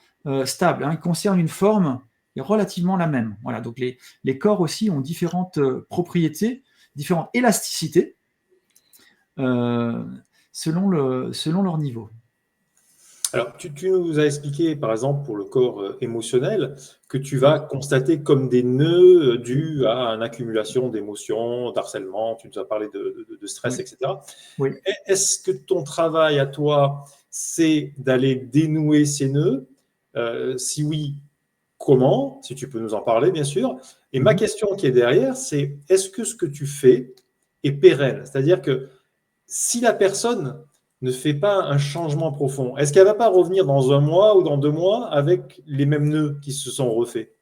stable. Hein, il conserve une forme relativement la même. Voilà, donc les corps aussi ont différentes propriétés, différentes élasticités selon leur niveau. Alors, tu nous as expliqué, par exemple, pour le corps émotionnel, que tu vas constater comme des nœuds dus à une accumulation d'émotions, d'harcèlement, tu nous as parlé de stress, Oui. etc. Oui. Est-ce que ton travail à toi, c'est d'aller dénouer ces nœuds? Si oui, comment? Si tu peux nous en parler, bien sûr. Et ma question qui est derrière, c'est est-ce que ce que tu fais est pérenne? C'est-à-dire que si la personne ne fait pas un changement profond, est-ce qu'elle ne va pas revenir dans 1 mois ou dans 2 mois avec les mêmes nœuds qui se sont refaits?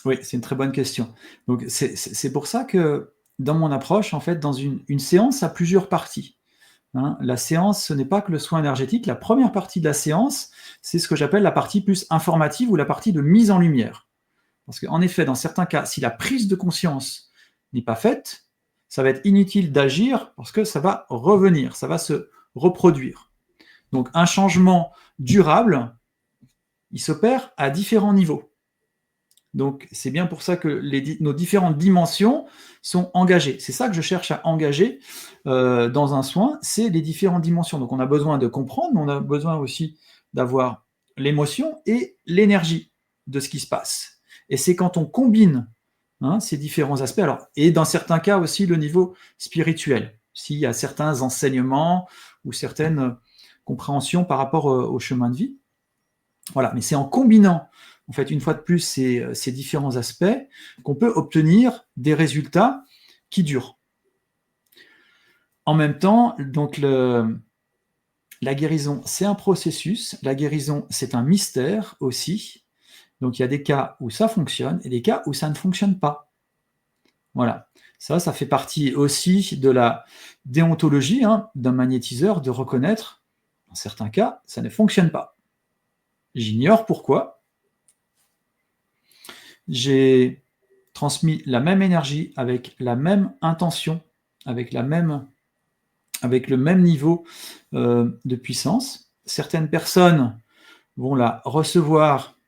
Oui, c'est une très bonne question. Donc, c'est pour ça que dans mon approche, en fait, dans une séance a plusieurs parties. Hein. La séance, ce n'est pas que le soin énergétique. La première partie de la séance, c'est ce que j'appelle la partie plus informative ou la partie de mise en lumière. Parce qu'en effet, dans certains cas, si la prise de conscience n'est pas faite, ça va être inutile d'agir parce que ça va revenir, ça va se reproduire. Donc un changement durable, il s'opère à différents niveaux. Donc c'est bien pour ça que nos différentes dimensions sont engagées. C'est ça que je cherche à engager dans un soin, c'est les différentes dimensions. Donc on a besoin de comprendre, mais on a besoin aussi d'avoir l'émotion et l'énergie de ce qui se passe. Et c'est quand on combine ces différents aspects, alors, et dans certains cas aussi le niveau spirituel, s'il y a certains enseignements ou certaines compréhensions par rapport au chemin de vie. Voilà, mais c'est en combinant, en fait, une fois de plus, ces différents aspects qu'on peut obtenir des résultats qui dure. En même temps, donc la guérison, c'est un processus. La guérison, c'est un mystère aussi. Donc, il y a des cas où ça fonctionne et des cas où ça ne fonctionne pas. Voilà. Ça fait partie aussi de la déontologie d'un magnétiseur de reconnaître, dans certains cas, ça ne fonctionne pas. J'ignore pourquoi. J'ai transmis la même énergie avec la même intention, avec le même niveau de puissance. Certaines personnes vont la recevoir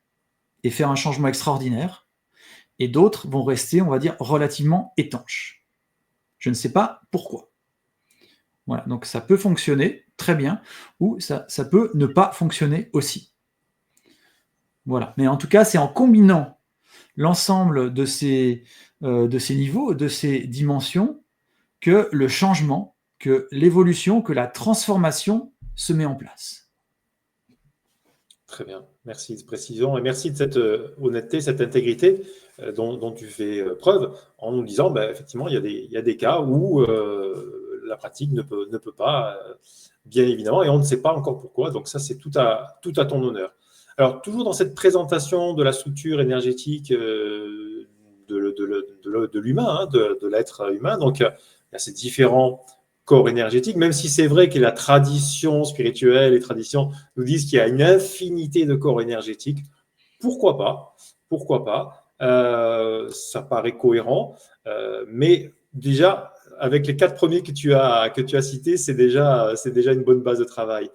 et faire un changement extraordinaire, et d'autres vont rester, on va dire, relativement étanches. Je ne sais pas pourquoi. Voilà, donc ça peut fonctionner très bien, ou ça peut ne pas fonctionner aussi. Voilà, mais en tout cas, c'est en combinant l'ensemble de ces niveaux, de ces dimensions, que le changement, que l'évolution, que la transformation se met en place. Très bien, merci de cette précision et merci de cette honnêteté, cette intégrité dont tu fais preuve en nous disant, effectivement, il y a des cas où la pratique ne peut pas, bien évidemment, et on ne sait pas encore pourquoi. Donc ça, c'est tout à ton honneur. Alors, toujours dans cette présentation de la structure énergétique de l'humain, de l'être humain, donc il y a ces différents corps énergétiques, même si c'est vrai que la tradition spirituelle, les traditions nous disent qu'il y a une infinité de corps énergétiques. Pourquoi pas? Pourquoi pas? Ça paraît cohérent, mais déjà, avec les 4 premiers que tu as cités, c'est déjà une bonne base de travail.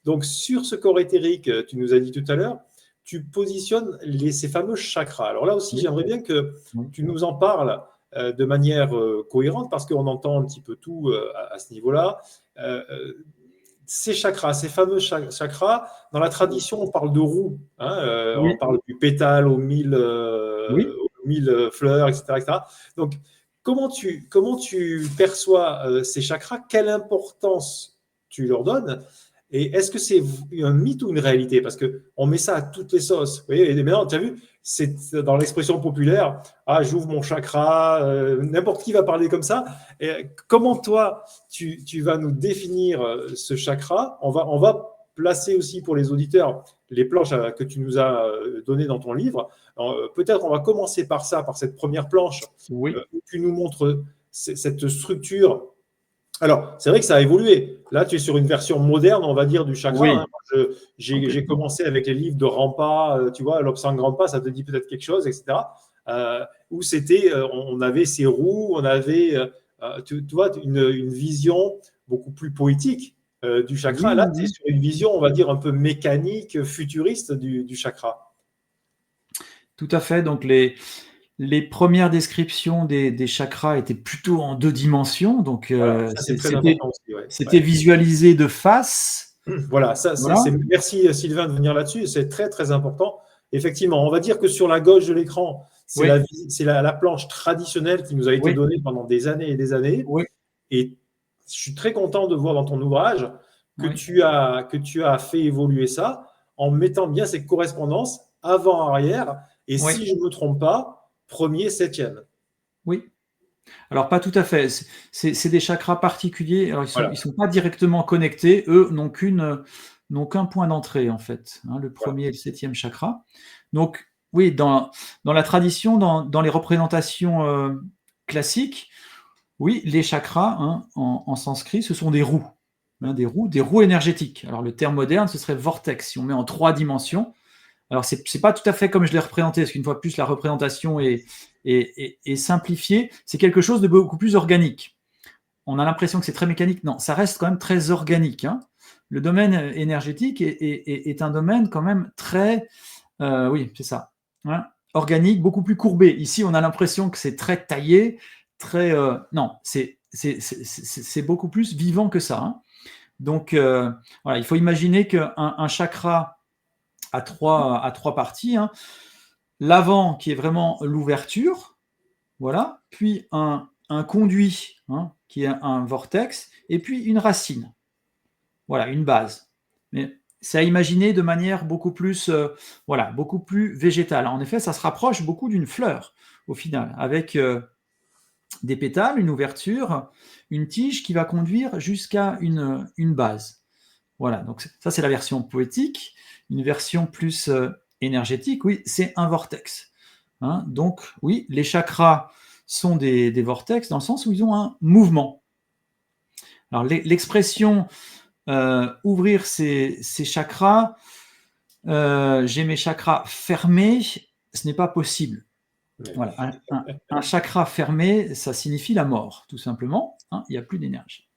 Donc, sur ce corps éthérique, tu nous as dit tout à l'heure, tu positionnes ces fameux chakras. Alors là aussi, j'aimerais bien que tu nous en parles de manière cohérente, parce qu'on entend un petit peu tout à ce niveau-là. Ces chakras, ces fameux chakras, dans la tradition, on parle de roue. On parle du pétale aux 1000 fleurs, etc., etc. Donc, comment tu perçois ces chakras? Quelle importance tu leur donnes? Et est-ce que c'est un mythe ou une réalité? Parce qu'on met ça à toutes les sauces. Vous voyez, et maintenant, tu as vu, c'est dans l'expression populaire, j'ouvre mon chakra, n'importe qui va parler comme ça. Et comment toi, tu vas nous définir ce chakra? On va placer aussi pour les auditeurs les planches que tu nous as données dans ton livre. Peut-être on va commencer par ça, par cette première planche où tu nous montres cette structure. Alors, c'est vrai que ça a évolué. Là, tu es sur une version moderne, on va dire, du chakra. J'ai commencé avec les livres de Rampa, tu vois, Lobsang Rampa, ça te dit peut-être quelque chose, etc. Où c'était, on avait ces roues, on avait, tu vois, une vision beaucoup plus poétique du chakra. Là, tu es sur une vision, on va dire, un peu mécanique, futuriste du chakra. Tout à fait. Donc, les premières descriptions des chakras étaient plutôt en 2 dimensions, donc c'était visualisé de face. Voilà, merci Sylvain de venir là-dessus, c'est très très important. Effectivement, on va dire que sur la gauche de l'écran, c'est la planche traditionnelle qui nous a été donnée pendant des années et des années. Et je suis très content de voir dans ton ouvrage que tu as fait évoluer ça en mettant bien ces correspondances avant-arrière. Et si je ne me trompe pas, premier, septième. Oui. Alors, pas tout à fait. C'est des chakras particuliers. Alors, ils sont pas directement connectés. Eux n'ont qu'un point d'entrée, en fait. Le premier et le 7e chakra. Donc, oui, dans la tradition, dans les représentations classiques, oui, les chakras, en sanskrit, ce sont des roues. Des roues énergétiques. Alors, le terme moderne, ce serait vortex. Si on met en 3 dimensions, alors, ce n'est pas tout à fait comme je l'ai représenté, parce qu'une fois de plus, la représentation est simplifiée. C'est quelque chose de beaucoup plus organique. On a l'impression que c'est très mécanique. Non, ça reste quand même très organique. Le domaine énergétique est un domaine quand même très... oui, c'est ça. Organique, beaucoup plus courbé. Ici, on a l'impression que c'est très taillé, très... non, c'est beaucoup plus vivant que ça. Donc, voilà, il faut imaginer qu'un chakra à trois parties. L'avant qui est vraiment l'ouverture, voilà, puis un conduit qui est un vortex, et puis une racine. Voilà, une base. Mais c'est à imaginer de manière beaucoup plus, beaucoup plus végétale. En effet, ça se rapproche beaucoup d'une fleur, au final, avec des pétales, une ouverture, une tige qui va conduire jusqu'à une base. Voilà, donc ça c'est la version poétique. Une version plus énergétique, oui, c'est un vortex. Hein, donc oui, les chakras sont des vortex dans le sens où ils ont un mouvement. Alors l'expression ouvrir ses chakras, j'ai mes chakras fermés, ce n'est pas possible. Voilà, un chakra fermé, ça signifie la mort, tout simplement. Hein, il n'y a plus d'énergie.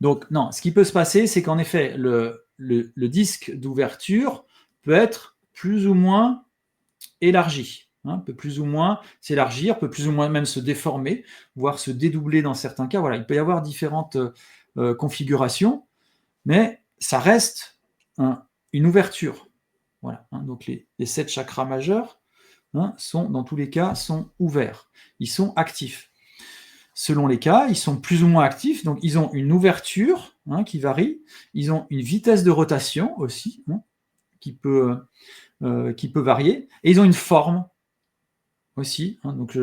Donc, non, ce qui peut se passer, c'est qu'en effet, le disque d'ouverture peut être plus ou moins élargi, hein, peut plus ou moins s'élargir, peut plus ou moins même se déformer, voire se dédoubler dans certains cas. Voilà, il peut y avoir différentes configurations, mais ça reste une ouverture. Voilà, hein, donc les 7 chakras majeurs, hein, sont, dans tous les cas, sont ouverts. Ils sont actifs. Selon les cas, ils sont plus ou moins actifs. Donc, ils ont une ouverture, hein, qui varie. Ils ont une vitesse de rotation aussi, hein, qui peut varier. Et ils ont une forme aussi. Hein, donc,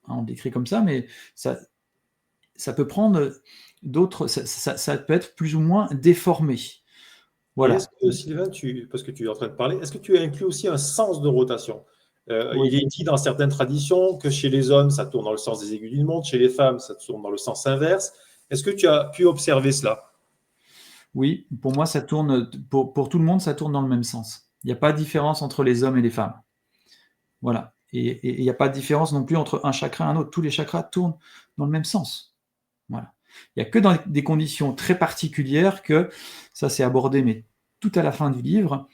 on décrit comme ça, mais ça peut prendre d'autres... Ça peut être plus ou moins déformé. Voilà. Et est-ce que, Sylvain, parce que tu es en train de parler, est-ce que tu inclus aussi un sens de rotation? Oui. Il est dit dans certaines traditions que chez les hommes, ça tourne dans le sens des aiguilles d'une montre, chez les femmes, ça tourne dans le sens inverse. Est-ce que tu as pu observer cela? Oui, pour moi, ça tourne, pour tout le monde, ça tourne dans le même sens. Il n'y a pas de différence entre les hommes et les femmes. Voilà. Et il n'y a pas de différence non plus entre un chakra et un autre. Tous les chakras tournent dans le même sens. Voilà. Il n'y a que dans des conditions très particulières que, ça c'est abordé, mais tout à la fin du livre,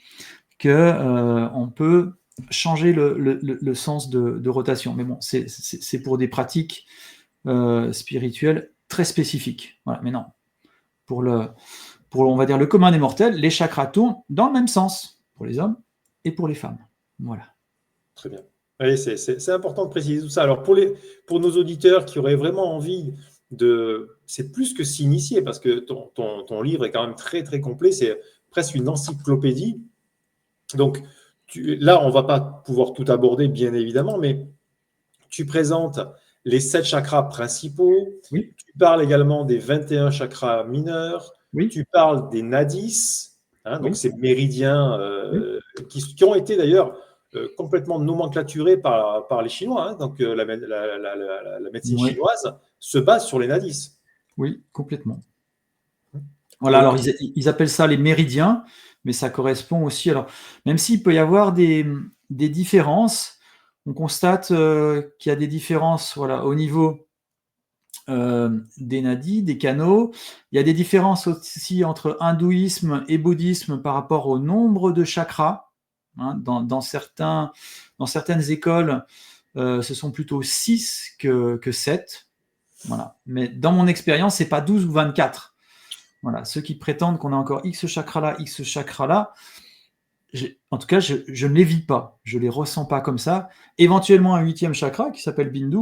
qu'on peut changer le sens de rotation. Mais bon, c'est pour des pratiques spirituelles très spécifiques. Voilà. Mais non, pour on va dire le commun des mortels, les chakras tournent dans le même sens pour les hommes et pour les femmes. Voilà. Très bien. Oui, c'est important de préciser tout ça. Alors, pour nos auditeurs qui auraient vraiment envie c'est plus que s'initier, parce que ton livre est quand même très, très complet. C'est presque une encyclopédie. Donc, là, on ne va pas pouvoir tout aborder, bien évidemment, mais tu présentes les 7 chakras principaux. Oui. Tu parles également des 21 chakras mineurs. Oui. Tu parles des nadis, hein, donc Oui. ces méridiens qui ont été d'ailleurs complètement nomenclaturés par les Chinois. Hein, donc la médecine chinoise se base sur les nadis. Oui, complètement. Voilà, alors ils appellent ça les méridiens, mais ça correspond aussi. Alors, même s'il peut y avoir des différences, on constate qu'il y a des différences, voilà, au niveau des nadis, des canaux. Il y a des différences aussi entre hindouisme et bouddhisme par rapport au nombre de chakras. Hein, dans certaines écoles, ce sont plutôt 6 que 7. Voilà. Mais dans mon expérience, c'est pas 12 ou 24. Voilà. Ceux qui prétendent qu'on a encore X chakras là, X chakras là, en tout cas, je ne les vis pas. Je ne les ressens pas comme ça. Éventuellement, un 8e chakra qui s'appelle Bindu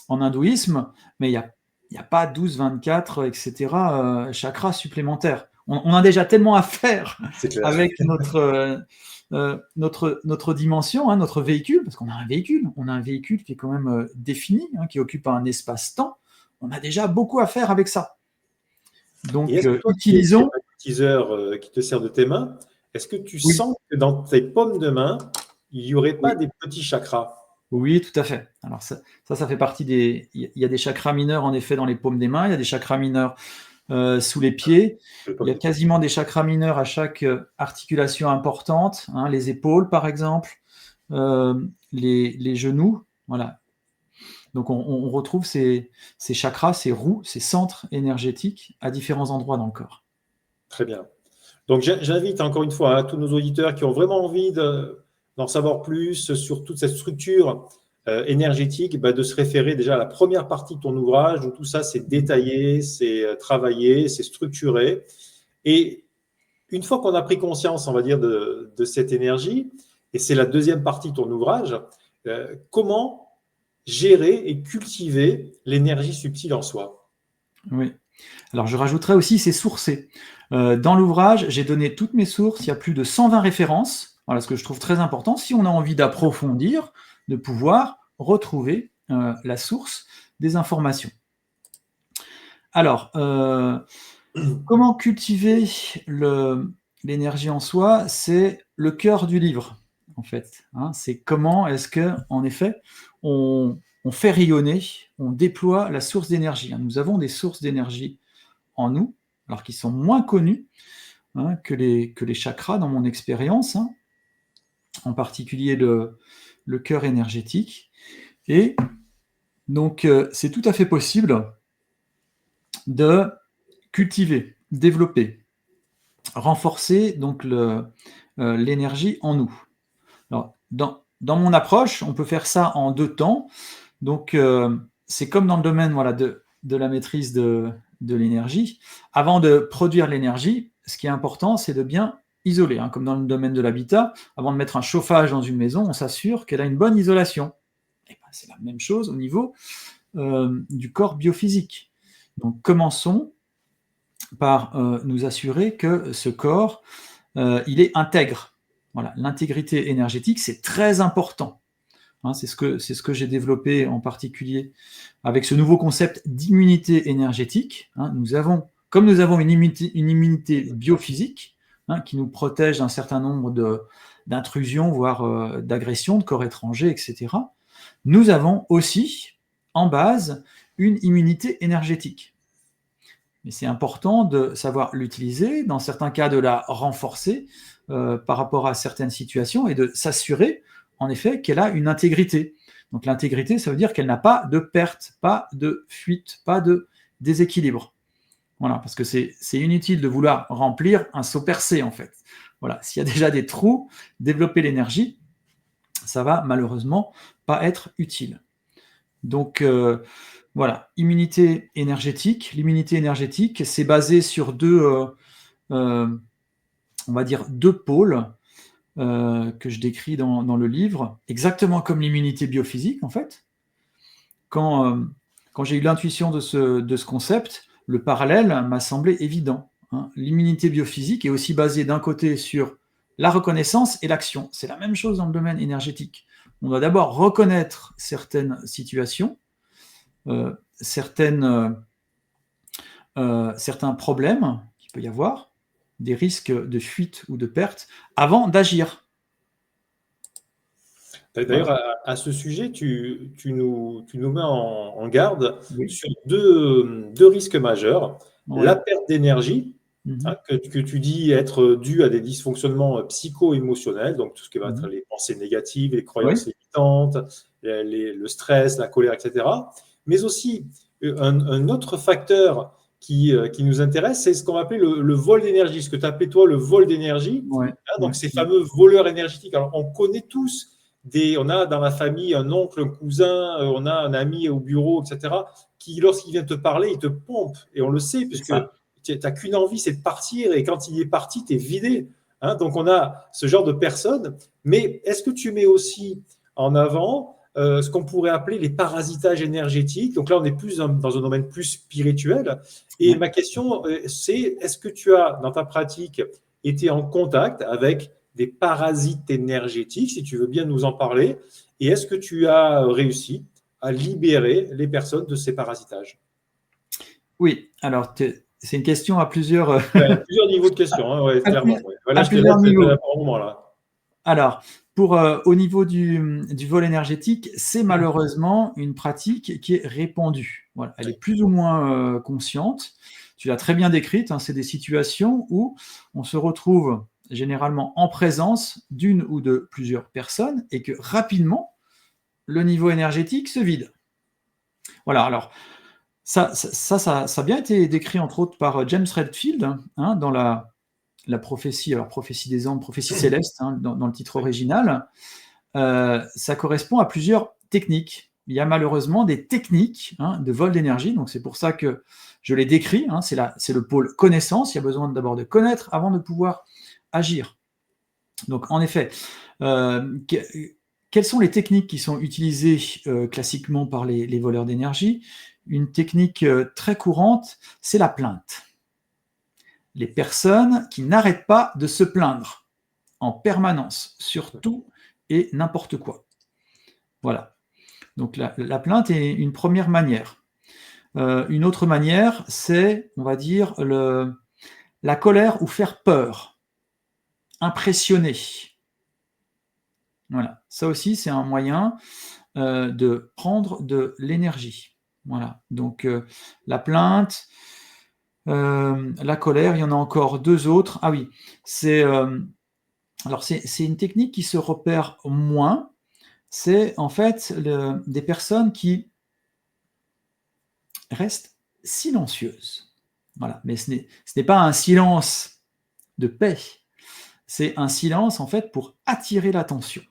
en hindouisme, mais il n'y a pas 12, 24, etc. Chakras supplémentaires. On a déjà tellement à faire avec notre dimension, hein, notre véhicule, parce qu'on a un véhicule. On a un véhicule qui est quand même défini, hein, qui occupe un espace-temps. On a déjà beaucoup à faire avec ça. Donc, utilisons... Tu es un utilisateur qui te sert de tes mains. Est-ce que tu sens que dans tes paumes de main, il n'y aurait pas des petits chakras? Oui, tout à fait. Alors ça fait partie des... Il y a des chakras mineurs, en effet, dans les paumes des mains. Il y a des chakras mineurs sous les pieds. Il y a quasiment des chakras mineurs à chaque articulation importante. Hein, les épaules, par exemple. Les genoux. Voilà. Donc, on retrouve ces chakras, ces roues, ces centres énergétiques à différents endroits dans le corps. Très bien. Donc, j'invite encore une fois tous nos auditeurs qui ont vraiment envie d'en savoir plus sur toute cette structure énergétique, de se référer déjà à la première partie de ton ouvrage où tout ça, c'est détaillé, c'est travaillé, c'est structuré. Et une fois qu'on a pris conscience, on va dire, de cette énergie, et c'est la deuxième partie de ton ouvrage, comment gérer et cultiver l'énergie subtile en soi? Oui. Alors, je rajouterais aussi, c'est sourcé. Dans l'ouvrage, j'ai donné toutes mes sources. Il y a plus de 120 références. Voilà, ce que je trouve très important. Si on a envie d'approfondir, de pouvoir retrouver la source des informations. Alors, comment cultiver l'énergie en soi? C'est le cœur du livre, en fait. Hein. C'est comment est-ce que, en effet, on fait rayonner, on déploie la source d'énergie. Hein. Nous avons des sources d'énergie en nous, alors qui sont moins connues, hein, que les chakras dans mon expérience, hein, en particulier le cœur énergétique. Et donc, c'est tout à fait possible de cultiver, développer, renforcer donc l'énergie en nous. Alors, dans mon approche, on peut faire ça en 2 temps. Donc, c'est comme dans le domaine de la maîtrise de l'énergie. Avant de produire l'énergie, ce qui est important, c'est de bien isoler. Hein, comme dans le domaine de l'habitat, avant de mettre un chauffage dans une maison, on s'assure qu'elle a une bonne isolation. Et ben, c'est la même chose au niveau du corps biophysique. Donc, commençons par nous assurer que ce corps, il est intègre. Voilà, l'intégrité énergétique, c'est très important. Hein, c'est ce que j'ai développé en particulier avec ce nouveau concept d'immunité énergétique. Hein, comme nous avons une immunité biophysique, hein, qui nous protège d'un certain nombre d'intrusions, voire d'agressions, de corps étrangers, etc., nous avons aussi, en base, une immunité énergétique. Mais c'est important de savoir l'utiliser, dans certains cas de la renforcer par rapport à certaines situations et de s'assurer, en effet, qu'elle a une intégrité. Donc l'intégrité, ça veut dire qu'elle n'a pas de perte, pas de fuite, pas de déséquilibre. Voilà, parce que c'est inutile de vouloir remplir un seau percé, en fait. Voilà, s'il y a déjà des trous, développer l'énergie, ça va malheureusement pas être utile. Donc, voilà, immunité énergétique. L'immunité énergétique, c'est basé sur on va dire, 2 pôles que je décris dans le livre, exactement comme l'immunité biophysique, en fait. Quand j'ai eu l'intuition de ce concept, le parallèle m'a semblé évident. Hein. L'immunité biophysique est aussi basée d'un côté sur la reconnaissance et l'action. C'est la même chose dans le domaine énergétique. On doit d'abord reconnaître certaines situations, certains problèmes qu'il peut y avoir, des risques de fuite ou de perte, avant d'agir. D'ailleurs, à ce sujet, tu nous mets en garde Oui. sur deux risques majeurs. Ouais. La perte d'énergie, Mhm. hein, que tu dis être due à des dysfonctionnements psycho-émotionnels, donc tout ce qui va être Mhm. les pensées négatives, les Oui. croyances limitantes, le stress, la colère, etc. Mais aussi, un autre facteur qui nous intéresse, c'est ce qu'on va appeler le vol d'énergie, ce que tu appelais toi le vol d'énergie. Ouais. Hein, Ouais. donc ces fameux voleurs énergétiques. Alors on connaît tous on a dans la famille un oncle, un cousin, on a un ami au bureau, etc., qui, lorsqu'il vient te parler, il te pompe. Et on le sait, puisque tu n'as qu'une envie, c'est de partir. Et quand il est parti, tu es vidé. Hein, donc, on a ce genre de personnes. Mais est-ce que tu mets aussi en avant ce qu'on pourrait appeler les parasitages énergétiques? Donc là, on est plus dans un domaine plus spirituel. Et Ouais. ma question, c'est est-ce que tu as, dans ta pratique, été en contact avec des parasites énergétiques, si tu veux bien nous en parler, et est-ce que tu as réussi à libérer les personnes de ces parasitages? Oui, alors c'est une question à plusieurs, Plusieurs niveaux de questions, hein, ouais, à, clairement. Ouais. Voilà, à je te plusieurs laisse niveaux. pour un moment là. Alors, au niveau du vol énergétique, c'est malheureusement une pratique qui est répandue. Voilà, elle est plus ou moins consciente. Tu l'as très bien décrite, hein, c'est des situations où on se retrouve généralement en présence d'une ou de plusieurs personnes et que rapidement, le niveau énergétique se vide. Voilà, alors ça a bien été décrit entre autres par James Redfield, hein, dans la prophétie, alors prophétie des anges, prophétie céleste, hein, dans le titre original. Ça correspond à plusieurs techniques. Il y a malheureusement des techniques, hein, de vol d'énergie, donc c'est pour ça que je l'ai décrit, hein, c'est le pôle connaissance, il y a besoin d'abord de connaître avant de pouvoir agir. Donc en effet, quelles sont les techniques qui sont utilisées classiquement par les voleurs d'énergie? Une technique très courante, c'est la plainte. Les personnes qui n'arrêtent pas de se plaindre en permanence, sur tout et n'importe quoi. Voilà. Donc la plainte est une première manière. Une autre manière, c'est, on va dire, la colère ou faire peur, impressionner. Voilà, ça aussi c'est un moyen de prendre de l'énergie. Voilà, donc la plainte, la colère, il y en a encore deux autres. Ah oui, alors c'est une technique qui se repère moins. C'est en fait des personnes qui restent silencieuses. Voilà, mais ce n'est pas un silence de paix, c'est un silence en fait pour attirer l'attention.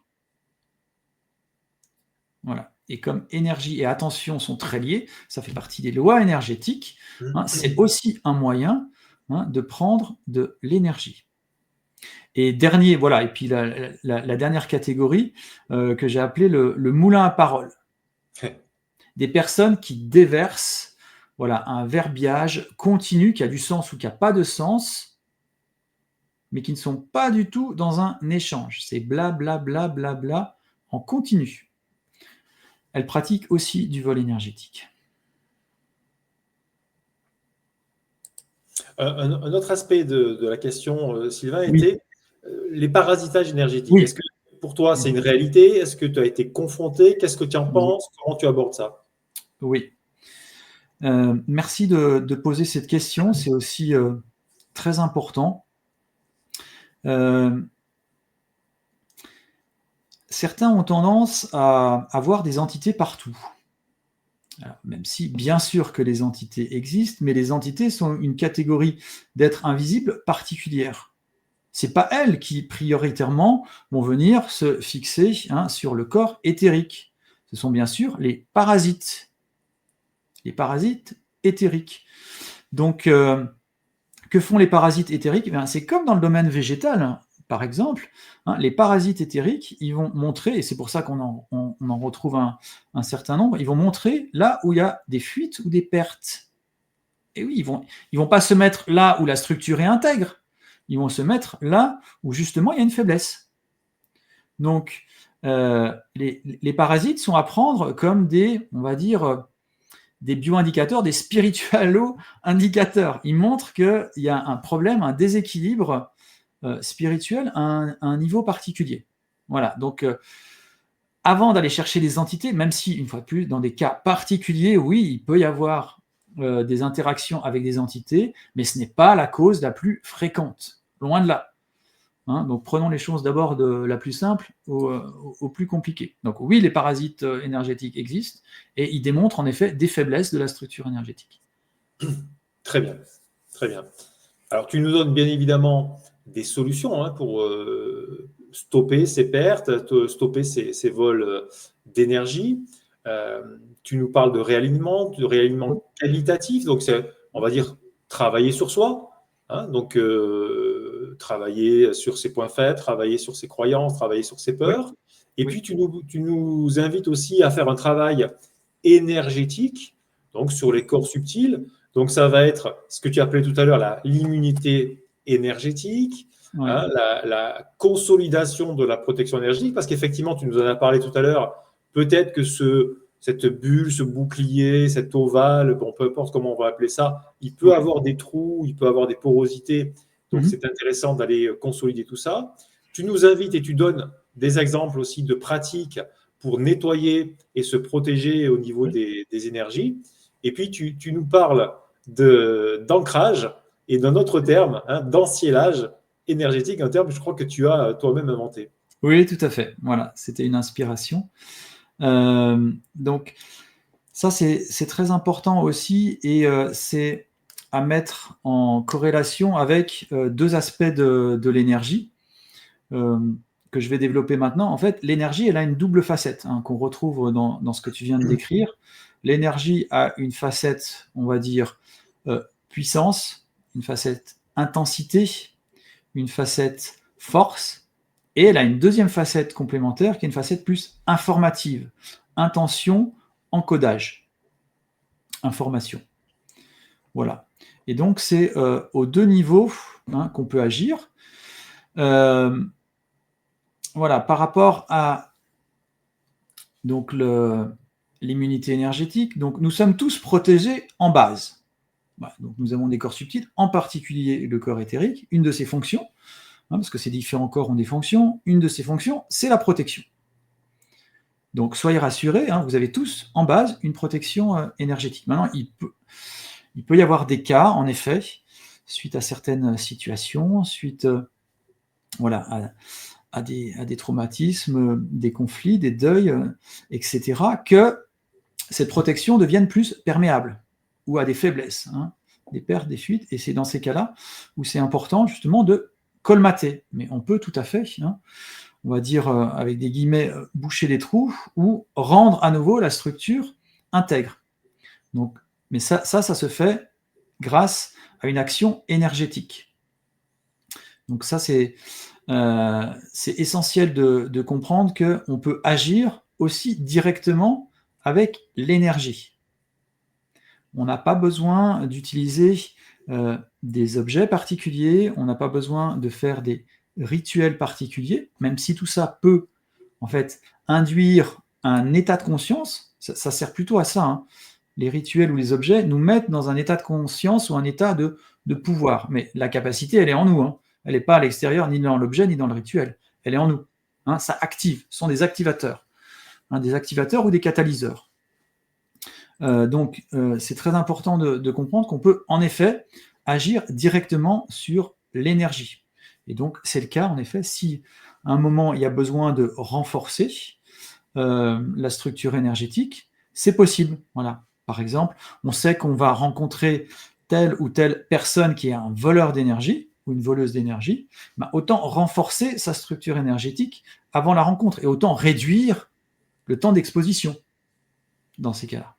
Voilà. Et comme énergie et attention sont très liés, ça fait partie des lois énergétiques, c'est aussi un moyen de prendre de l'énergie. Et dernier, voilà, et puis la dernière catégorie que j'ai appelée le moulin à parole. Des personnes qui déversent voilà, un verbiage continu qui a du sens ou qui n'a pas de sens, mais qui ne sont pas du tout dans un échange. C'est bla bla bla bla bla en continu. Elle pratique aussi du vol énergétique. Un autre aspect de la question, Sylvain, était les parasitages énergétiques. Oui. Est-ce que pour toi, c'est une réalité? Est-ce que tu as été confronté? Qu'est-ce que tu en penses? Comment tu abordes ça? Oui. Merci de poser cette question. C'est aussi très important. Certains ont tendance à avoir des entités partout. Alors, même si, bien sûr que les entités existent, mais les entités sont une catégorie d'êtres invisibles particulière. Ce n'est pas elles qui, prioritairement, vont venir se fixer sur le corps éthérique. Ce sont bien sûr les parasites éthériques. Donc, que font les parasites éthériques? C'est comme dans le domaine végétal, par exemple. Les parasites éthériques, ils vont montrer, et c'est pour ça qu'on en retrouve un certain nombre, ils vont montrer là où il y a des fuites ou des pertes. Et oui, ils vont pas se mettre là où la structure est intègre, ils vont se mettre là où justement il y a une faiblesse. Donc, les parasites sont à prendre comme on va dire, des bioindicateurs, des spiritualo-indicateurs. Ils montrent qu'il y a un problème, un déséquilibre spirituel à un niveau particulier. Voilà, donc avant d'aller chercher les entités, même si, une fois de plus, dans des cas particuliers, oui, il peut y avoir des interactions avec des entités, mais ce n'est pas la cause la plus fréquente, loin de là. Donc prenons les choses d'abord de la plus simple au plus compliqué. Donc oui, les parasites énergétiques existent et ils démontrent en effet des faiblesses de la structure énergétique. Très bien, très bien. Alors tu nous donnes bien évidemment des solutions pour stopper ces pertes, stopper ces vols d'énergie. Tu nous parles de réalignement qualitatif, donc c'est, on va dire, travailler sur soi. Donc, travailler sur ses points faibles, travailler sur ses croyances, travailler sur ses peurs. Oui. Et puis, tu nous invites aussi à faire un travail énergétique, donc sur les corps subtils. Donc, ça va être ce que tu appelais tout à l'heure l'immunité énergétique, la consolidation de la protection énergétique, parce qu'effectivement, tu nous en as parlé tout à l'heure, peut-être que cette bulle, ce bouclier, cet ovale, bon, peu importe comment on va appeler ça, il peut avoir des trous, il peut avoir des porosités. Donc, c'est intéressant d'aller consolider tout ça. Tu nous invites et tu donnes des exemples aussi de pratiques pour nettoyer et se protéger au niveau des énergies. Et puis, tu nous parles d'ancrage et d'un autre terme, d'ensielage énergétique, un terme, je crois, que tu as toi-même inventé. Oui, tout à fait. Voilà, c'était une inspiration. Donc, ça, c'est très important aussi et c'est à mettre en corrélation avec deux aspects de l'énergie que je vais développer maintenant. En fait, l'énergie, elle a une double facette qu'on retrouve dans ce que tu viens de décrire. L'énergie a une facette, on va dire, puissance, une facette intensité, une facette force, et elle a une deuxième facette complémentaire qui est une facette plus informative. Intention, encodage, information. Voilà. Et donc, c'est aux deux niveaux qu'on peut agir. Voilà, par rapport à donc l'immunité énergétique. Donc, nous sommes tous protégés en base. Voilà, donc, nous avons des corps subtils, en particulier le corps éthérique. Une de ses fonctions, parce que ces différents corps ont des fonctions, une de ces fonctions, c'est la protection. Donc, soyez rassurés, vous avez tous en base une protection énergétique. Maintenant, il peut y avoir des cas, en effet, suite à certaines situations, suite à des traumatismes, des conflits, des deuils, etc., que cette protection devienne plus perméable ou à des faiblesses, des pertes, des fuites. Et c'est dans ces cas-là où c'est important justement de colmater. Mais on peut tout à fait, on va dire avec des guillemets, boucher les trous ou rendre à nouveau la structure intègre. Donc, mais ça se fait grâce à une action énergétique. Donc ça, c'est essentiel de comprendre qu'on peut agir aussi directement avec l'énergie. On n'a pas besoin d'utiliser des objets particuliers, on n'a pas besoin de faire des rituels particuliers, même si tout ça peut en fait induire un état de conscience, ça sert plutôt à ça. Les rituels ou les objets nous mettent dans un état de conscience ou un état de pouvoir. Mais la capacité, elle est en nous. Elle n'est pas à l'extérieur, ni dans l'objet, ni dans le rituel. Elle est en nous. Ça active. Ce sont des activateurs. Des activateurs ou des catalyseurs. Donc, c'est très important de comprendre qu'on peut, en effet, agir directement sur l'énergie. Et donc, c'est le cas, en effet, si à un moment, il y a besoin de renforcer la structure énergétique, c'est possible. Voilà. Par exemple, on sait qu'on va rencontrer telle ou telle personne qui est un voleur d'énergie ou une voleuse d'énergie, autant renforcer sa structure énergétique avant la rencontre et autant réduire le temps d'exposition dans ces cas-là.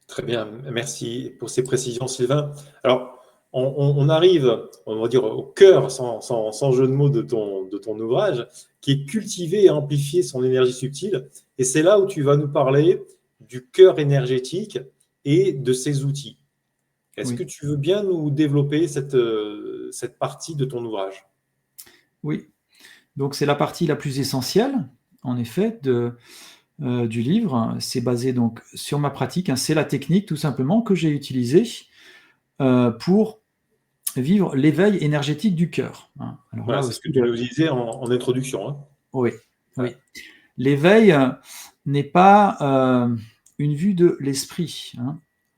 Très bien, merci pour ces précisions, Sylvain. Alors, on arrive, on va dire, au cœur, sans jeu de mots, de ton ouvrage, qui est cultiver et amplifier son énergie subtile. Et c'est là où tu vas nous parler du cœur énergétique et de ses outils. Est-ce que tu veux bien nous développer cette partie de ton ouvrage? Oui, donc c'est la partie la plus essentielle, en effet, du livre. C'est basé donc sur ma pratique. C'est la technique, tout simplement, que j'ai utilisée pour vivre l'éveil énergétique du cœur. Alors voilà, c'est ce que tu nous disais en introduction. Oui, oui. L'éveil n'est pas une vue de l'esprit.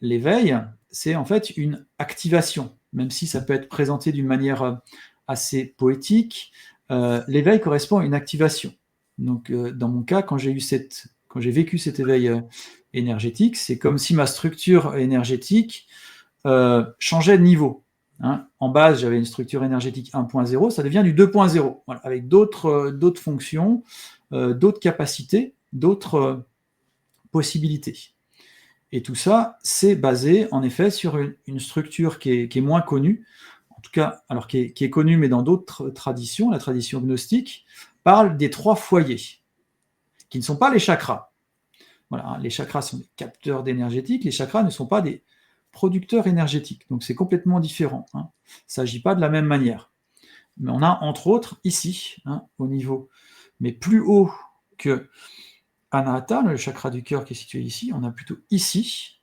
L'éveil, c'est en fait une activation, même si ça peut être présenté d'une manière assez poétique. L'éveil correspond à une activation. Donc, dans mon cas, quand j'ai vécu cet éveil énergétique, c'est comme si ma structure énergétique changeait de niveau. En base, j'avais une structure énergétique 1.0, ça devient du 2.0, avec d'autres fonctions, d'autres capacités, d'autres possibilités. Et tout ça, c'est basé en effet sur une structure qui est moins connue, en tout cas, alors qui est connue, mais dans d'autres traditions. La tradition gnostique parle des 3 foyers, qui ne sont pas les chakras. Voilà, les chakras sont des capteurs d'énergétique, les chakras ne sont pas des producteurs énergétiques. Donc c'est complètement différent. Il ne s'agit pas de la même manière. Mais on a entre autres ici, au niveau, mais plus haut que Anahata, le chakra du cœur qui est situé ici, on a plutôt ici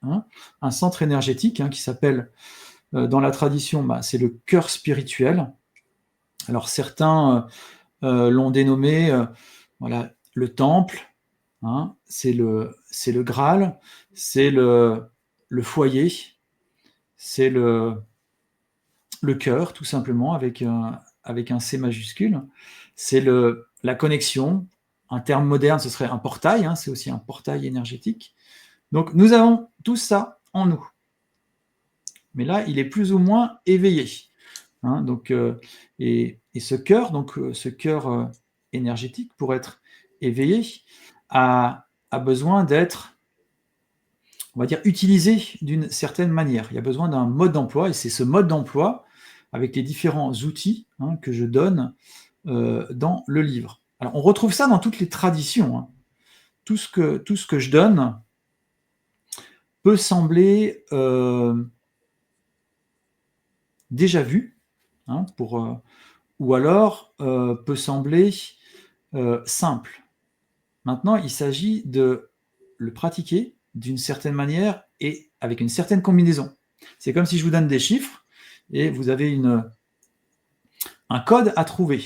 un centre énergétique qui s'appelle, dans la tradition, c'est le cœur spirituel. Alors certains l'ont dénommé le temple, c'est le Graal, c'est le foyer, c'est le cœur, tout simplement, avec un C majuscule. C'est la connexion. Un terme moderne, ce serait un portail. C'est aussi un portail énergétique. Donc, nous avons tout ça en nous. Mais là, il est plus ou moins éveillé. Donc, et ce cœur, énergétique, pour être éveillé, a besoin d'être, on va dire, utilisé d'une certaine manière. Il y a besoin d'un mode d'emploi, et c'est ce mode d'emploi, avec les différents outils que je donne dans le livre. Alors, on retrouve ça dans toutes les traditions. Tout ce que je donne peut sembler déjà vu, ou alors peut sembler simple. Maintenant, il s'agit de le pratiquer d'une certaine manière et avec une certaine combinaison. C'est comme si je vous donne des chiffres et vous avez un code à trouver.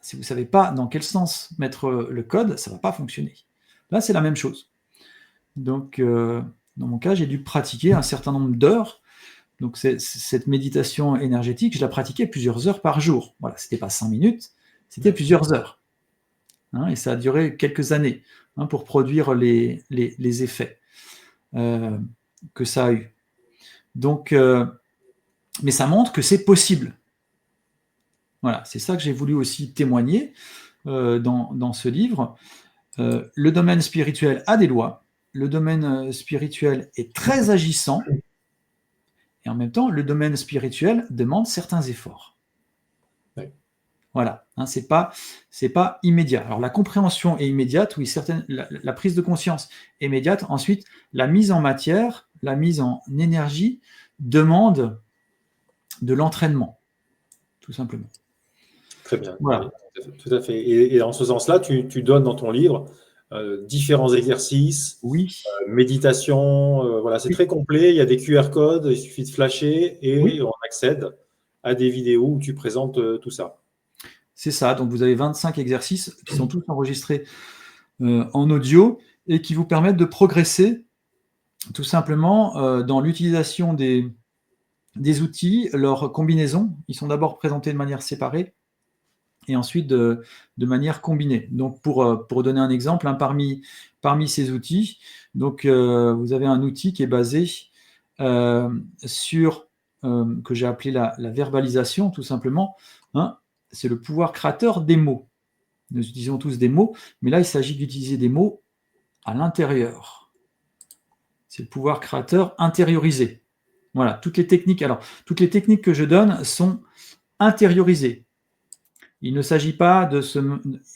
Si vous ne savez pas dans quel sens mettre le code, ça ne va pas fonctionner. Là, c'est la même chose. Donc, dans mon cas, j'ai dû pratiquer un certain nombre d'heures. Donc, cette méditation énergétique, je la pratiquais plusieurs heures par jour. Voilà, ce n'était pas 5 minutes, c'était plusieurs heures. Et ça a duré quelques années pour produire les effets que ça a eu. Donc, mais ça montre que c'est possible. Voilà, c'est ça que j'ai voulu aussi témoigner dans ce livre. Le domaine spirituel a des lois, le domaine spirituel est très agissant, et en même temps, le domaine spirituel demande certains efforts. Oui. Voilà, c'est pas immédiat. Alors la compréhension est immédiate, oui, la prise de conscience est immédiate. Ensuite, la mise en matière, la mise en énergie demande de l'entraînement, tout simplement. Très bien. Voilà. Oui, tout à fait. Et dans ce sens-là, tu donnes dans ton livre différents exercices, Oui. méditation, voilà, c'est Oui. très complet. Il y a des QR codes, il suffit de flasher et Oui. on accède à des vidéos où tu présentes tout ça. C'est ça. Donc vous avez 25 exercices qui sont tous enregistrés en audio et qui vous permettent de progresser tout simplement dans l'utilisation des outils, leur combinaison. Ils sont d'abord présentés de manière séparée et ensuite de manière combinée. Donc pour donner un exemple, parmi ces outils, donc, vous avez un outil qui est basé sur, que j'ai appelé la verbalisation, tout simplement. C'est le pouvoir créateur des mots. Nous utilisons tous des mots, mais là, il s'agit d'utiliser des mots à l'intérieur. C'est le pouvoir créateur intériorisé. Voilà, toutes les techniques que je donne sont intériorisées. Il ne s'agit pas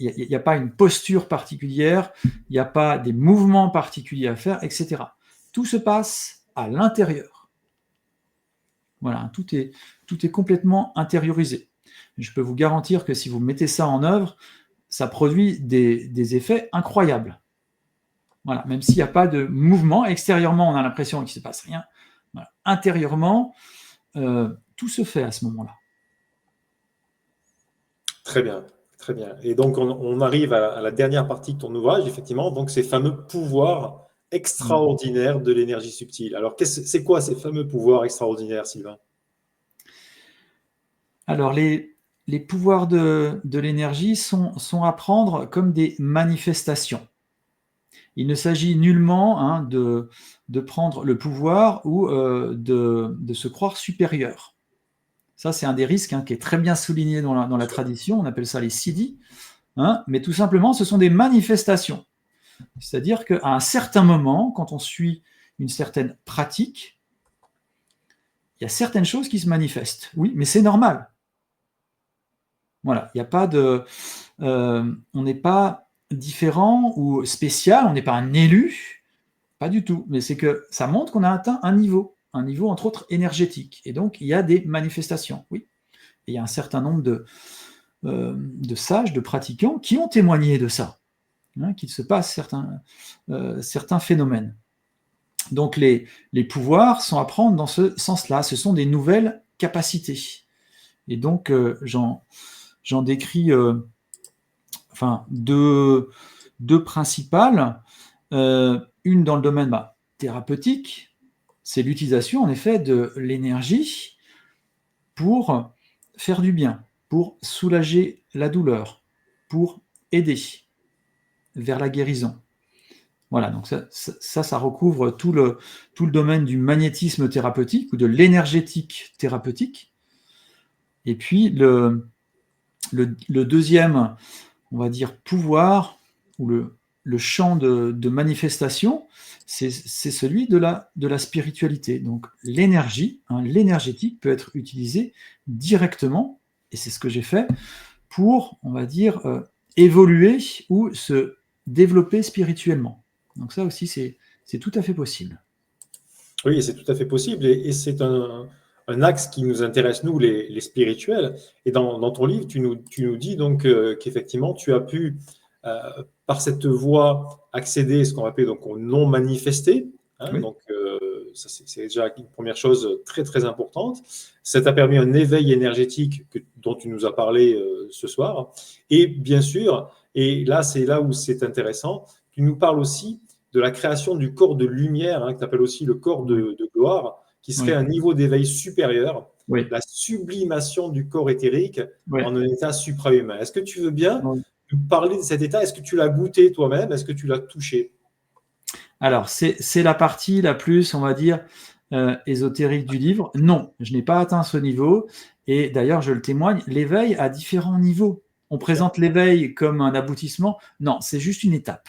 il n'y a pas une posture particulière, il n'y a pas des mouvements particuliers à faire, etc. Tout se passe à l'intérieur. Voilà, tout est complètement intériorisé. Je peux vous garantir que si vous mettez ça en œuvre, ça produit des effets incroyables. Voilà, même s'il n'y a pas de mouvement, extérieurement, on a l'impression qu'il ne se passe rien. Voilà. Intérieurement, tout se fait à ce moment-là. Très bien, très bien. Et donc, on arrive à la dernière partie de ton ouvrage, effectivement, donc ces fameux pouvoirs extraordinaires de l'énergie subtile. Alors, c'est quoi ces fameux pouvoirs extraordinaires, Sylvain? Alors, les pouvoirs de l'énergie sont à prendre comme des manifestations. Il ne s'agit nullement de prendre le pouvoir ou de se croire supérieur. Ça, c'est un des risques qui est très bien souligné dans la tradition. On appelle ça les siddhis. Mais tout simplement, ce sont des manifestations. C'est-à-dire qu'à un certain moment, quand on suit une certaine pratique, il y a certaines choses qui se manifestent. Oui, mais c'est normal. Voilà, il n'y a pas de... on n'est pas différent ou spécial, on n'est pas un élu, pas du tout. Mais c'est que ça montre qu'on a atteint un niveau entre autres énergétique. Et donc, il y a des manifestations, oui. Et il y a un certain nombre de sages, de pratiquants qui ont témoigné de ça, qu'il se passe certains phénomènes. Donc les pouvoirs sont à prendre dans ce sens-là, ce sont des nouvelles capacités. Et donc j'en décris deux principales, une dans le domaine thérapeutique, c'est l'utilisation en effet de l'énergie pour faire du bien, pour soulager la douleur, pour aider vers la guérison. Voilà, donc ça recouvre tout le domaine du magnétisme thérapeutique ou de l'énergétique thérapeutique. Et puis le deuxième, on va dire, pouvoir ou le champ de manifestation, c'est celui de la spiritualité. Donc l'énergie, l'énergétique peut être utilisée directement, et c'est ce que j'ai fait, pour, on va dire, évoluer ou se développer spirituellement. Donc ça aussi, c'est tout à fait possible. Oui, c'est tout à fait possible. Et c'est un axe qui nous intéresse, nous, les spirituels. Et dans ton livre, tu nous dis donc qu'effectivement, tu as pu par cette voie accéder à ce qu'on appelle donc au non manifesté. Oui. Donc, ça, c'est déjà une première chose très, très importante. Ça t'a permis un éveil énergétique dont tu nous as parlé ce soir. Et bien sûr, et là, c'est là où c'est intéressant, tu nous parles aussi de la création du corps de lumière, que tu appelles aussi le corps de gloire, qui serait Oui. un niveau d'éveil supérieur, Oui. la sublimation du corps éthérique Oui. en un état suprahumain. Est-ce que tu veux bien Oui. nous parler de cet état? Est-ce que tu l'as goûté toi-même? Est-ce que tu l'as touché? Alors, c'est la partie la plus, on va dire, ésotérique du livre. Non, je n'ai pas atteint ce niveau. Et d'ailleurs, je le témoigne, l'éveil a différents niveaux. On présente l'éveil comme un aboutissement. Non, c'est juste une étape.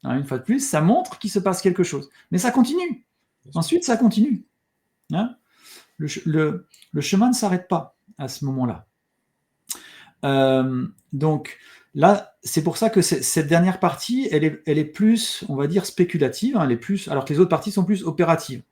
Hein, une fois de plus, ça montre qu'il se passe quelque chose. Mais ça continue. Ensuite, ça continue. Hein, le chemin ne s'arrête pas à ce moment-là. Donc là, c'est pour ça que cette dernière partie, elle est plus, on va dire, spéculative, hein, elle est plus, alors que les autres parties sont plus opératives.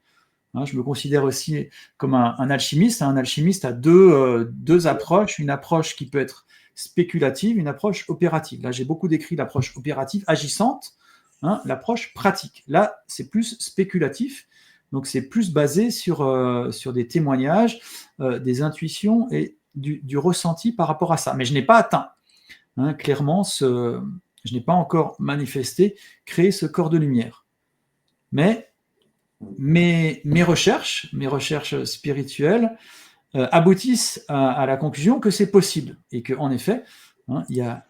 Hein, je me considère aussi comme un alchimiste. Un alchimiste a deux approches, une approche qui peut être spéculative, une approche opérative. Là, j'ai beaucoup décrit l'approche opérative, agissante, hein, l'approche pratique. Là, c'est plus spéculatif, donc c'est plus basé sur des témoignages, des intuitions et du ressenti par rapport à ça. Mais je n'ai pas atteint, hein, clairement, je n'ai pas encore manifesté, créé ce corps de lumière. Mais mes recherches spirituelles aboutissent à la conclusion que c'est possible et qu'en effet, hein, il y a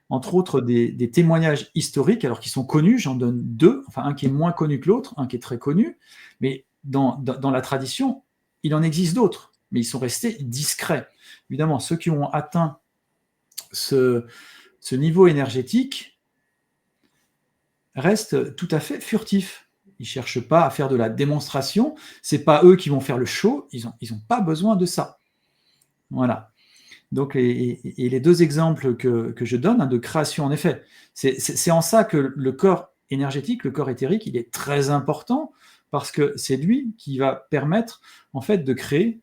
entre autres des témoignages historiques, alors qu'ils sont connus, j'en donne deux, enfin un qui est moins connu que l'autre, un qui est très connu, mais dans la tradition, il en existe d'autres, mais ils sont restés discrets. Évidemment, ceux qui ont atteint ce niveau énergétique restent tout à fait furtifs. Ils ne cherchent pas à faire de la démonstration, ce n'est pas eux qui vont faire le show, ils n'ont pas besoin de ça. Voilà. Donc, et les deux exemples que je donne, hein, de création, en effet, c'est en ça que le corps énergétique, le corps éthérique, il est très important, parce que c'est lui qui va permettre, en fait, de créer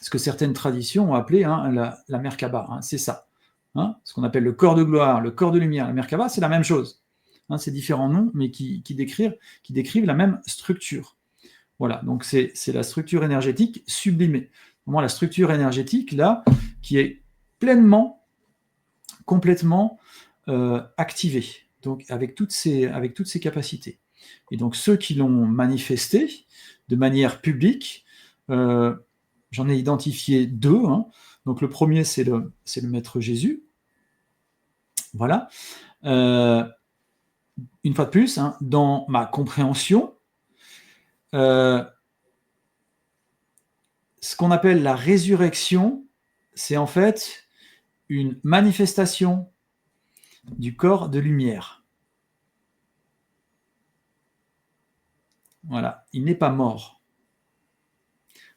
ce que certaines traditions ont appelé, hein, la Merkaba, hein, c'est ça. Hein, ce qu'on appelle le corps de gloire, le corps de lumière, la Merkaba, c'est la même chose. Hein, c'est différents noms, mais qui décrivent la même structure. Voilà, donc c'est la structure énergétique sublimée. Vraiment la structure énergétique, là, qui est pleinement, complètement activée, donc avec toutes ses capacités. Et donc ceux qui l'ont manifesté de manière publique, j'en ai identifié deux. Hein. Donc le premier, c'est le Maître Jésus. Voilà. Une fois de plus, hein, dans ma compréhension, ce qu'on appelle la résurrection, c'est en fait une manifestation du corps de lumière. Voilà, il n'est pas mort.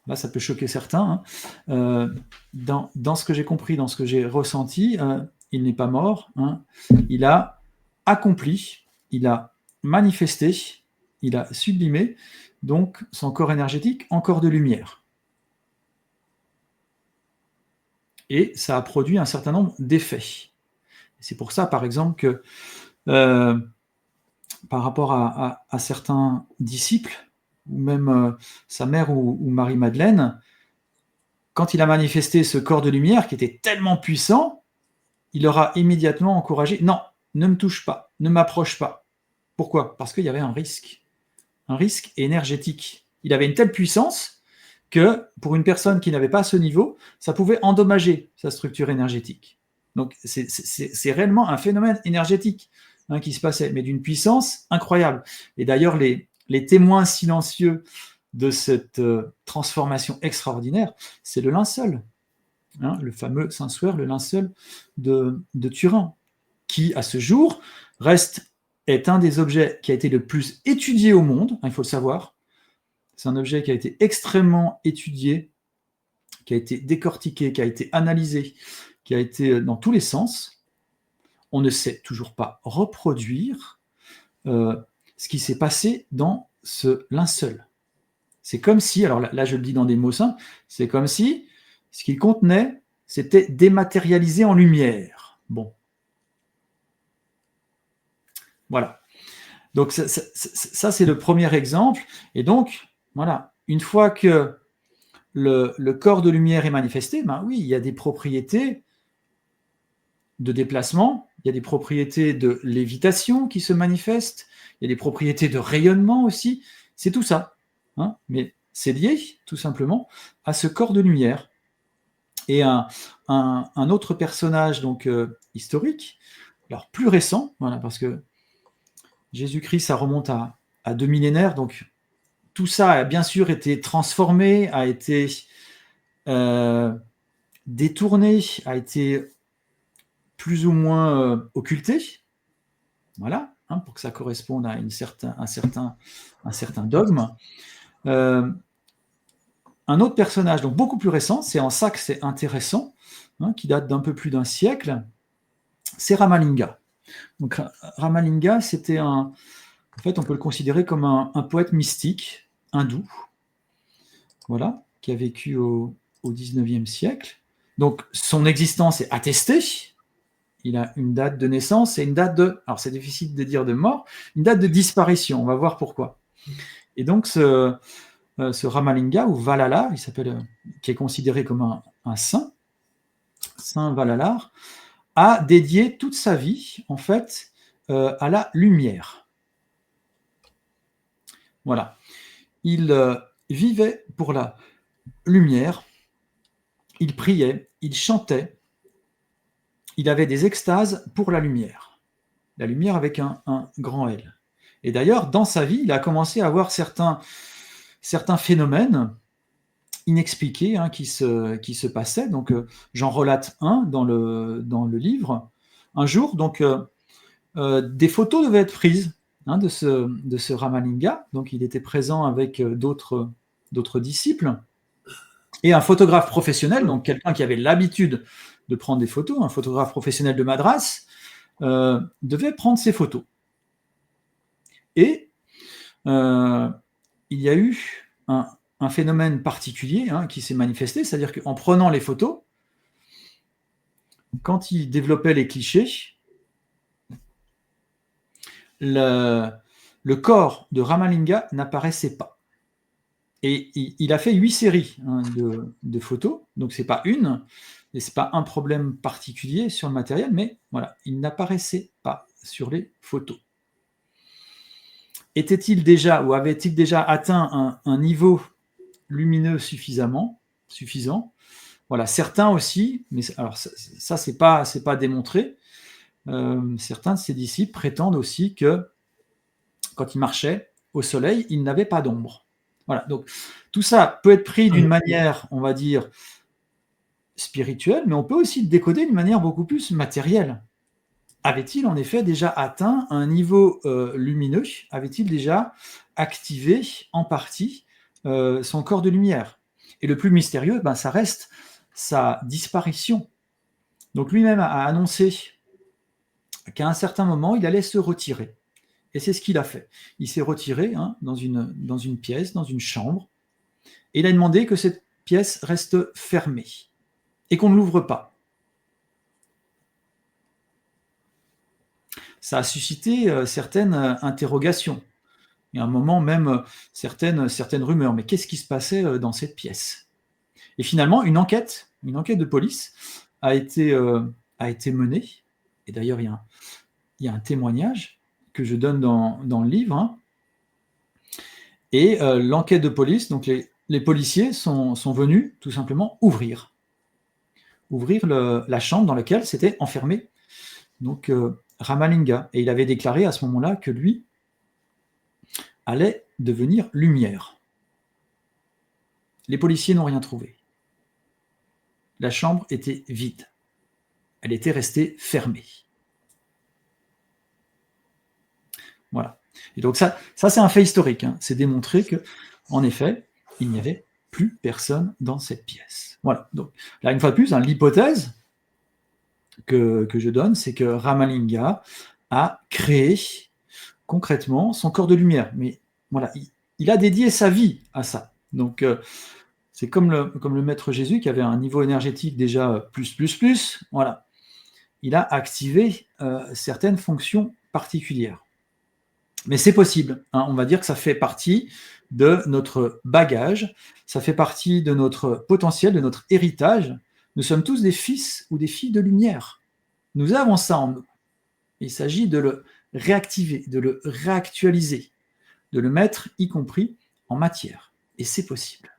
Là, ça peut choquer certains. Hein. Dans ce que j'ai compris, dans ce que j'ai ressenti, il n'est pas mort. Hein. Il a accompli, il a manifesté, il a sublimé donc son corps énergétique en corps de lumière. Et ça a produit un certain nombre d'effets. C'est pour ça, par exemple, que par rapport à certains disciples, ou même sa mère ou Marie-Madeleine, quand il a manifesté ce corps de lumière qui était tellement puissant, il leur a immédiatement encouragé « Non, ne me touche pas, ne m'approche pas ». Pourquoi ? Parce qu'il y avait un risque énergétique. Il avait une telle puissance que pour une personne qui n'avait pas ce niveau, ça pouvait endommager sa structure énergétique. Donc c'est réellement un phénomène énergétique, hein, qui se passait, mais d'une puissance incroyable. Et d'ailleurs, les témoins silencieux de cette transformation extraordinaire, c'est le linceul, hein, le fameux Saint-Suaire, le linceul de Turin, qui à ce jour est un des objets qui a été le plus étudié au monde, hein, il faut le savoir. C'est un objet qui a été extrêmement étudié, qui a été décortiqué, qui a été analysé, qui a été dans tous les sens. On ne sait toujours pas reproduire ce qui s'est passé dans ce linceul. C'est comme si, alors là je le dis dans des mots simples, c'est comme si ce qu'il contenait s'était dématérialisé en lumière. Bon. Voilà. Donc, ça c'est le premier exemple. Et donc, voilà, une fois que le corps de lumière est manifesté, ben oui, il y a des propriétés de déplacement, il y a des propriétés de lévitation qui se manifestent, il y a des propriétés de rayonnement aussi. C'est tout ça. Hein, mais c'est lié, tout simplement, à ce corps de lumière. Et un autre personnage donc historique, alors plus récent, voilà, parce que Jésus-Christ, ça remonte à 2 millénaires, donc tout ça a bien sûr été transformé, a été détourné, a été plus ou moins occulté, voilà, hein, pour que ça corresponde à un certain dogme. Un autre personnage, donc beaucoup plus récent, c'est en ça que c'est intéressant, hein, qui date d'un peu plus d'un siècle, c'est Ramalinga. Donc Ramalinga, c'était en fait, on peut le considérer comme un poète mystique hindou, voilà, qui a vécu au XIXe siècle. Donc son existence est attestée. Il a une date de naissance et une date de, alors c'est difficile de dire de mort, une date de disparition. On va voir pourquoi. Et donc ce Ramalinga ou Valala, il s'appelle, qui est considéré comme un saint, Saint Valalar, a dédié toute sa vie en fait à la lumière. Voilà. Il vivait pour la lumière, il priait, il chantait, il avait des extases pour la lumière avec un grand L. Et d'ailleurs, dans sa vie, il a commencé à avoir certains phénomènes inexpliqués qui se passaient. Donc, j'en relate un dans le livre. Un jour, donc, des photos devaient être prises de ce Ramalinga. Donc, il était présent avec d'autres disciples. Et un photographe professionnel, donc quelqu'un qui avait l'habitude de prendre des photos, un photographe professionnel de Madras, devait prendre ces photos. Et il y a eu un phénomène particulier qui s'est manifesté, c'est-à-dire qu'en prenant les photos, quand il développait les clichés, le corps de Ramalinga n'apparaissait pas. Et il a fait 8 séries de photos, donc c'est pas une, et c'est pas un problème particulier sur le matériel, mais voilà, il n'apparaissait pas sur les photos. Était-il déjà ou avait-il déjà atteint un niveau lumineux suffisant? Voilà, certains aussi, mais alors ça c'est pas démontré. Certains de ses disciples prétendent aussi que quand il marchait au soleil, il n'avait pas d'ombre. Voilà, donc tout ça peut être pris d'une manière, on va dire, spirituelle, mais on peut aussi le décoder d'une manière beaucoup plus matérielle. Avait-il en effet déjà atteint un niveau lumineux? Avait-il déjà activé en partie son corps de lumière? Et le plus mystérieux, ça reste sa disparition. Donc lui-même a annoncé qu'à un certain moment, il allait se retirer. Et c'est ce qu'il a fait. Il s'est retiré dans une pièce, dans une chambre, et il a demandé que cette pièce reste fermée et qu'on ne l'ouvre pas. Ça a suscité certaines interrogations, et à un moment même certaines rumeurs. Mais qu'est-ce qui se passait dans cette pièce? Et finalement, une enquête de police a été menée, et d'ailleurs il y a un témoignage que je donne dans le livre, et l'enquête de police, donc les policiers sont venus tout simplement ouvrir la chambre dans laquelle s'était enfermé donc Ramalinga, et il avait déclaré à ce moment-là que lui allait devenir lumière. Les policiers n'ont rien trouvé. La chambre était vide. Elle était restée fermée. Voilà. Et donc ça c'est un fait historique. C'est démontré que, en effet, il n'y avait plus personne dans cette pièce. Voilà. Donc là, une fois de plus, l'hypothèse que je donne, c'est que Ramalinga a créé concrètement son corps de lumière. Mais voilà, il a dédié sa vie à ça. Donc c'est comme le maître Jésus qui avait un niveau énergétique déjà plus. Voilà. Il a activé certaines fonctions particulières. Mais c'est possible, hein. On va dire que ça fait partie de notre bagage, ça fait partie de notre potentiel, de notre héritage. Nous sommes tous des fils ou des filles de lumière. Nous avons ça en nous. Il s'agit de le réactiver, de le réactualiser, de le mettre, y compris en matière. Et c'est possible.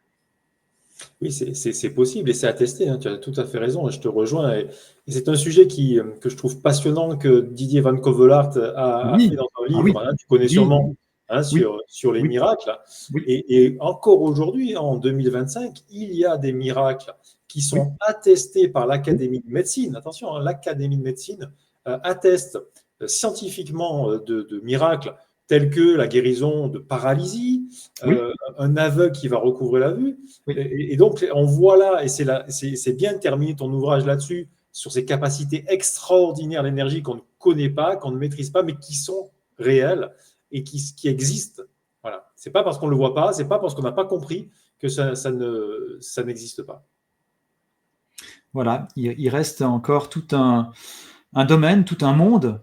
Oui, c'est possible et c'est attesté, hein, tu as tout à fait raison, et je te rejoins. Et c'est un sujet que je trouve passionnant, que Didier Van Covelart a fait Oui, dans un ah livre, oui, hein, tu connais oui, sûrement, oui, hein, oui, sur les oui, miracles. oui, Et encore aujourd'hui, en 2025, il y a des miracles qui oui, sont attestés par oui, l'Académie de médecine. Attention, hein, l'Académie de médecine atteste scientifiquement de miracles tels que la guérison de paralysie, oui, un aveugle qui va recouvrer la vue. oui. Et donc, on voit là, et c'est bien de terminer ton ouvrage là-dessus, sur ces capacités extraordinaires d'énergie qu'on ne connaît pas, qu'on ne maîtrise pas, mais qui sont réelles et qui existent. Voilà. C'est pas parce qu'on ne le voit pas, c'est pas parce qu'on n'a pas compris que ça n'existe pas. Voilà, il reste encore tout un domaine, tout un monde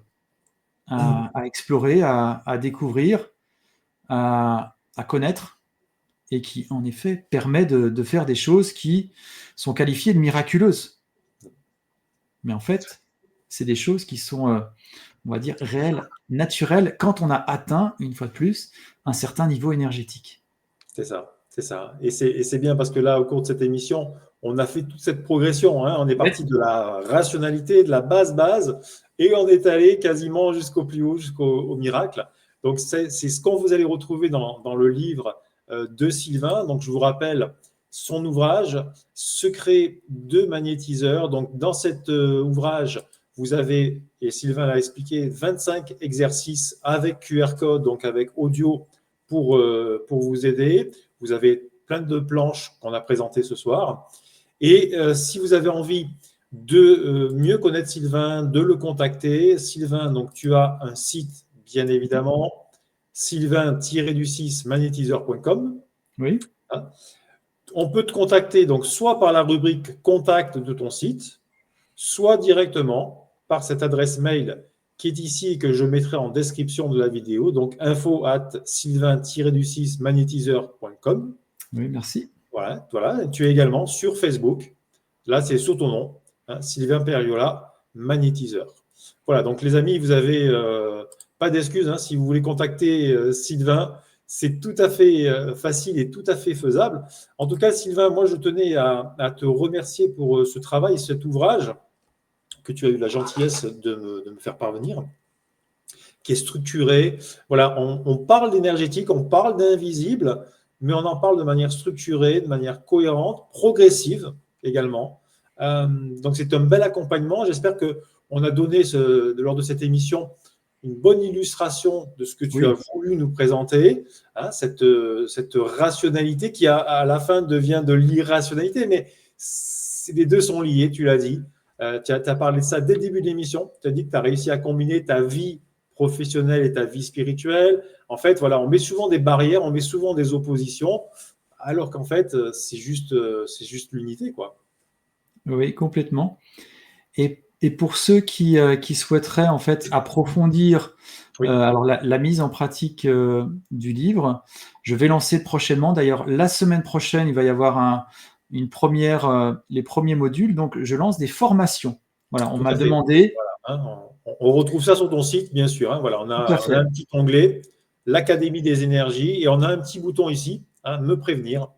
à explorer, à découvrir, à connaître, et qui, en effet, permet de faire des choses qui sont qualifiées de miraculeuses. Mais en fait, c'est des choses qui sont, on va dire, réelles, naturelles, quand on a atteint, une fois de plus, un certain niveau énergétique. C'est ça, c'est ça. Et c'est bien parce que là, au cours de cette émission, on a fait toute cette progression, hein. On est Oui, parti de la rationalité, de la base, et on est allé quasiment jusqu'au plus haut, au miracle. Donc, c'est ce qu'on vous allez retrouver dans le livre de Sylvain. Donc, je vous rappelle son ouvrage, Secret de magnétiseur. Donc, dans cet ouvrage, vous avez, et Sylvain l'a expliqué, 25 exercices avec QR code, donc avec audio pour vous aider. Vous avez plein de planches qu'on a présentées ce soir. Et si vous avez envie de mieux connaître Sylvain, de le contacter, Sylvain, donc tu as un site, bien évidemment, sylvain-du6 magnétiseur.com. oui, On peut te contacter donc soit par la rubrique contact de ton site, soit directement par cette adresse mail qui est ici et que je mettrai en description de la vidéo, donc info@sylvain-du6 magnétiseur.com. oui, merci. Voilà, voilà. Tu es également sur Facebook. Là, c'est sous ton nom, hein, Sylvain Perriola, magnétiseur. Voilà, donc les amis, vous avez pas d'excuses, hein, si vous voulez contacter Sylvain, c'est tout à fait facile et tout à fait faisable. En tout cas, Sylvain, moi, je tenais à te remercier pour ce travail, cet ouvrage que tu as eu la gentillesse de me faire parvenir, qui est structuré. Voilà, on parle d'énergétique, on parle d'invisible, mais on en parle de manière structurée, de manière cohérente, progressive également. Donc c'est un bel accompagnement. J'espère qu'on a donné lors de cette émission une bonne illustration de ce que tu as Oui, voulu nous présenter, hein, cette rationalité qui à la fin devient de l'irrationalité, mais les deux sont liés, tu l'as dit. Tu as parlé de ça dès le début de l'émission. Tu as dit que tu as réussi à combiner ta vie professionnelle et ta vie spirituelle. En fait, voilà, on met souvent des barrières, on met souvent des oppositions, alors qu'en fait, c'est juste l'unité, quoi. oui, complètement. Et pour ceux qui souhaiteraient en fait approfondir Oui, alors la mise en pratique du livre, je vais lancer prochainement. D'ailleurs, la semaine prochaine, il va y avoir une première, les premiers modules. Donc, je lance des formations. Voilà, on tout m'a à fait. demandé. Hein, on retrouve ça sur ton site, bien sûr. Hein, voilà, Tout à on a fait. un petit onglet, l'Académie des énergies, et on a un petit bouton ici, hein, me prévenir.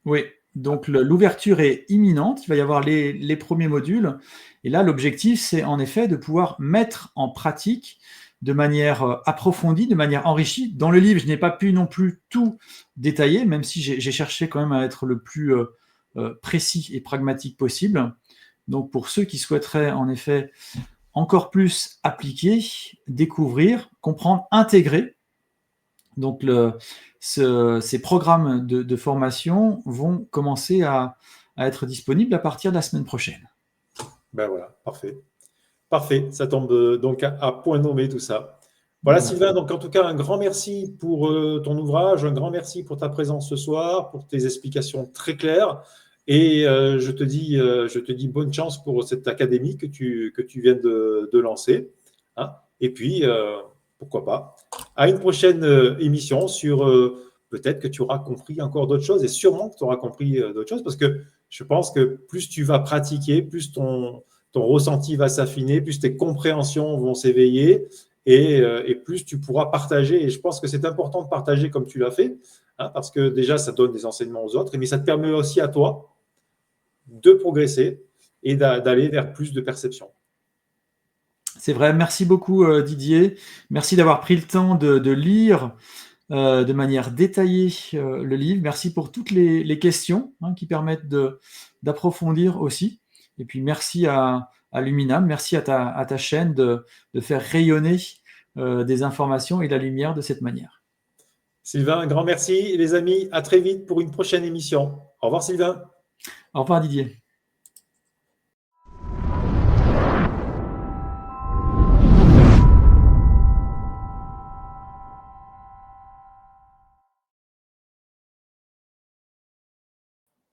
Oui. Donc, l'ouverture est imminente. Il va y avoir les premiers modules. Et là, l'objectif, c'est en effet de pouvoir mettre en pratique de manière approfondie, de manière enrichie. Dans le livre, je n'ai pas pu non plus tout détailler, même si j'ai cherché quand même à être le plus précis et pragmatique possible. Donc, pour ceux qui souhaiteraient en effet encore plus appliquer, découvrir, comprendre, intégrer, donc ces programmes de formation vont commencer à être disponibles à partir de la semaine prochaine. Ben voilà, parfait. Parfait, ça tombe donc à point nommé tout ça. Voilà Voilà. Sylvain, donc en tout cas un grand merci pour ton ouvrage, un grand merci pour ta présence ce soir, pour tes explications très claires. Et je te dis bonne chance pour cette académie que tu viens de lancer, hein. Et puis, pourquoi pas, à une prochaine émission sur peut-être que tu auras compris encore d'autres choses et sûrement que tu auras compris d'autres choses parce que je pense que plus tu vas pratiquer, plus ton ressenti va s'affiner, plus tes compréhensions vont s'éveiller et plus tu pourras partager. Et je pense que c'est important de partager comme tu l'as fait, hein, parce que déjà, ça donne des enseignements aux autres, mais ça te permet aussi à toi de progresser et d'aller vers plus de perception. C'est vrai, merci beaucoup Didier. Merci d'avoir pris le temps de lire de manière détaillée le livre. Merci pour toutes les questions qui permettent d'approfondir aussi. Et puis merci à Luminam, merci à ta chaîne de faire rayonner des informations et la lumière de cette manière. Sylvain, un grand merci. Et les amis, à très vite pour une prochaine émission. Au revoir Sylvain. Au revoir Didier.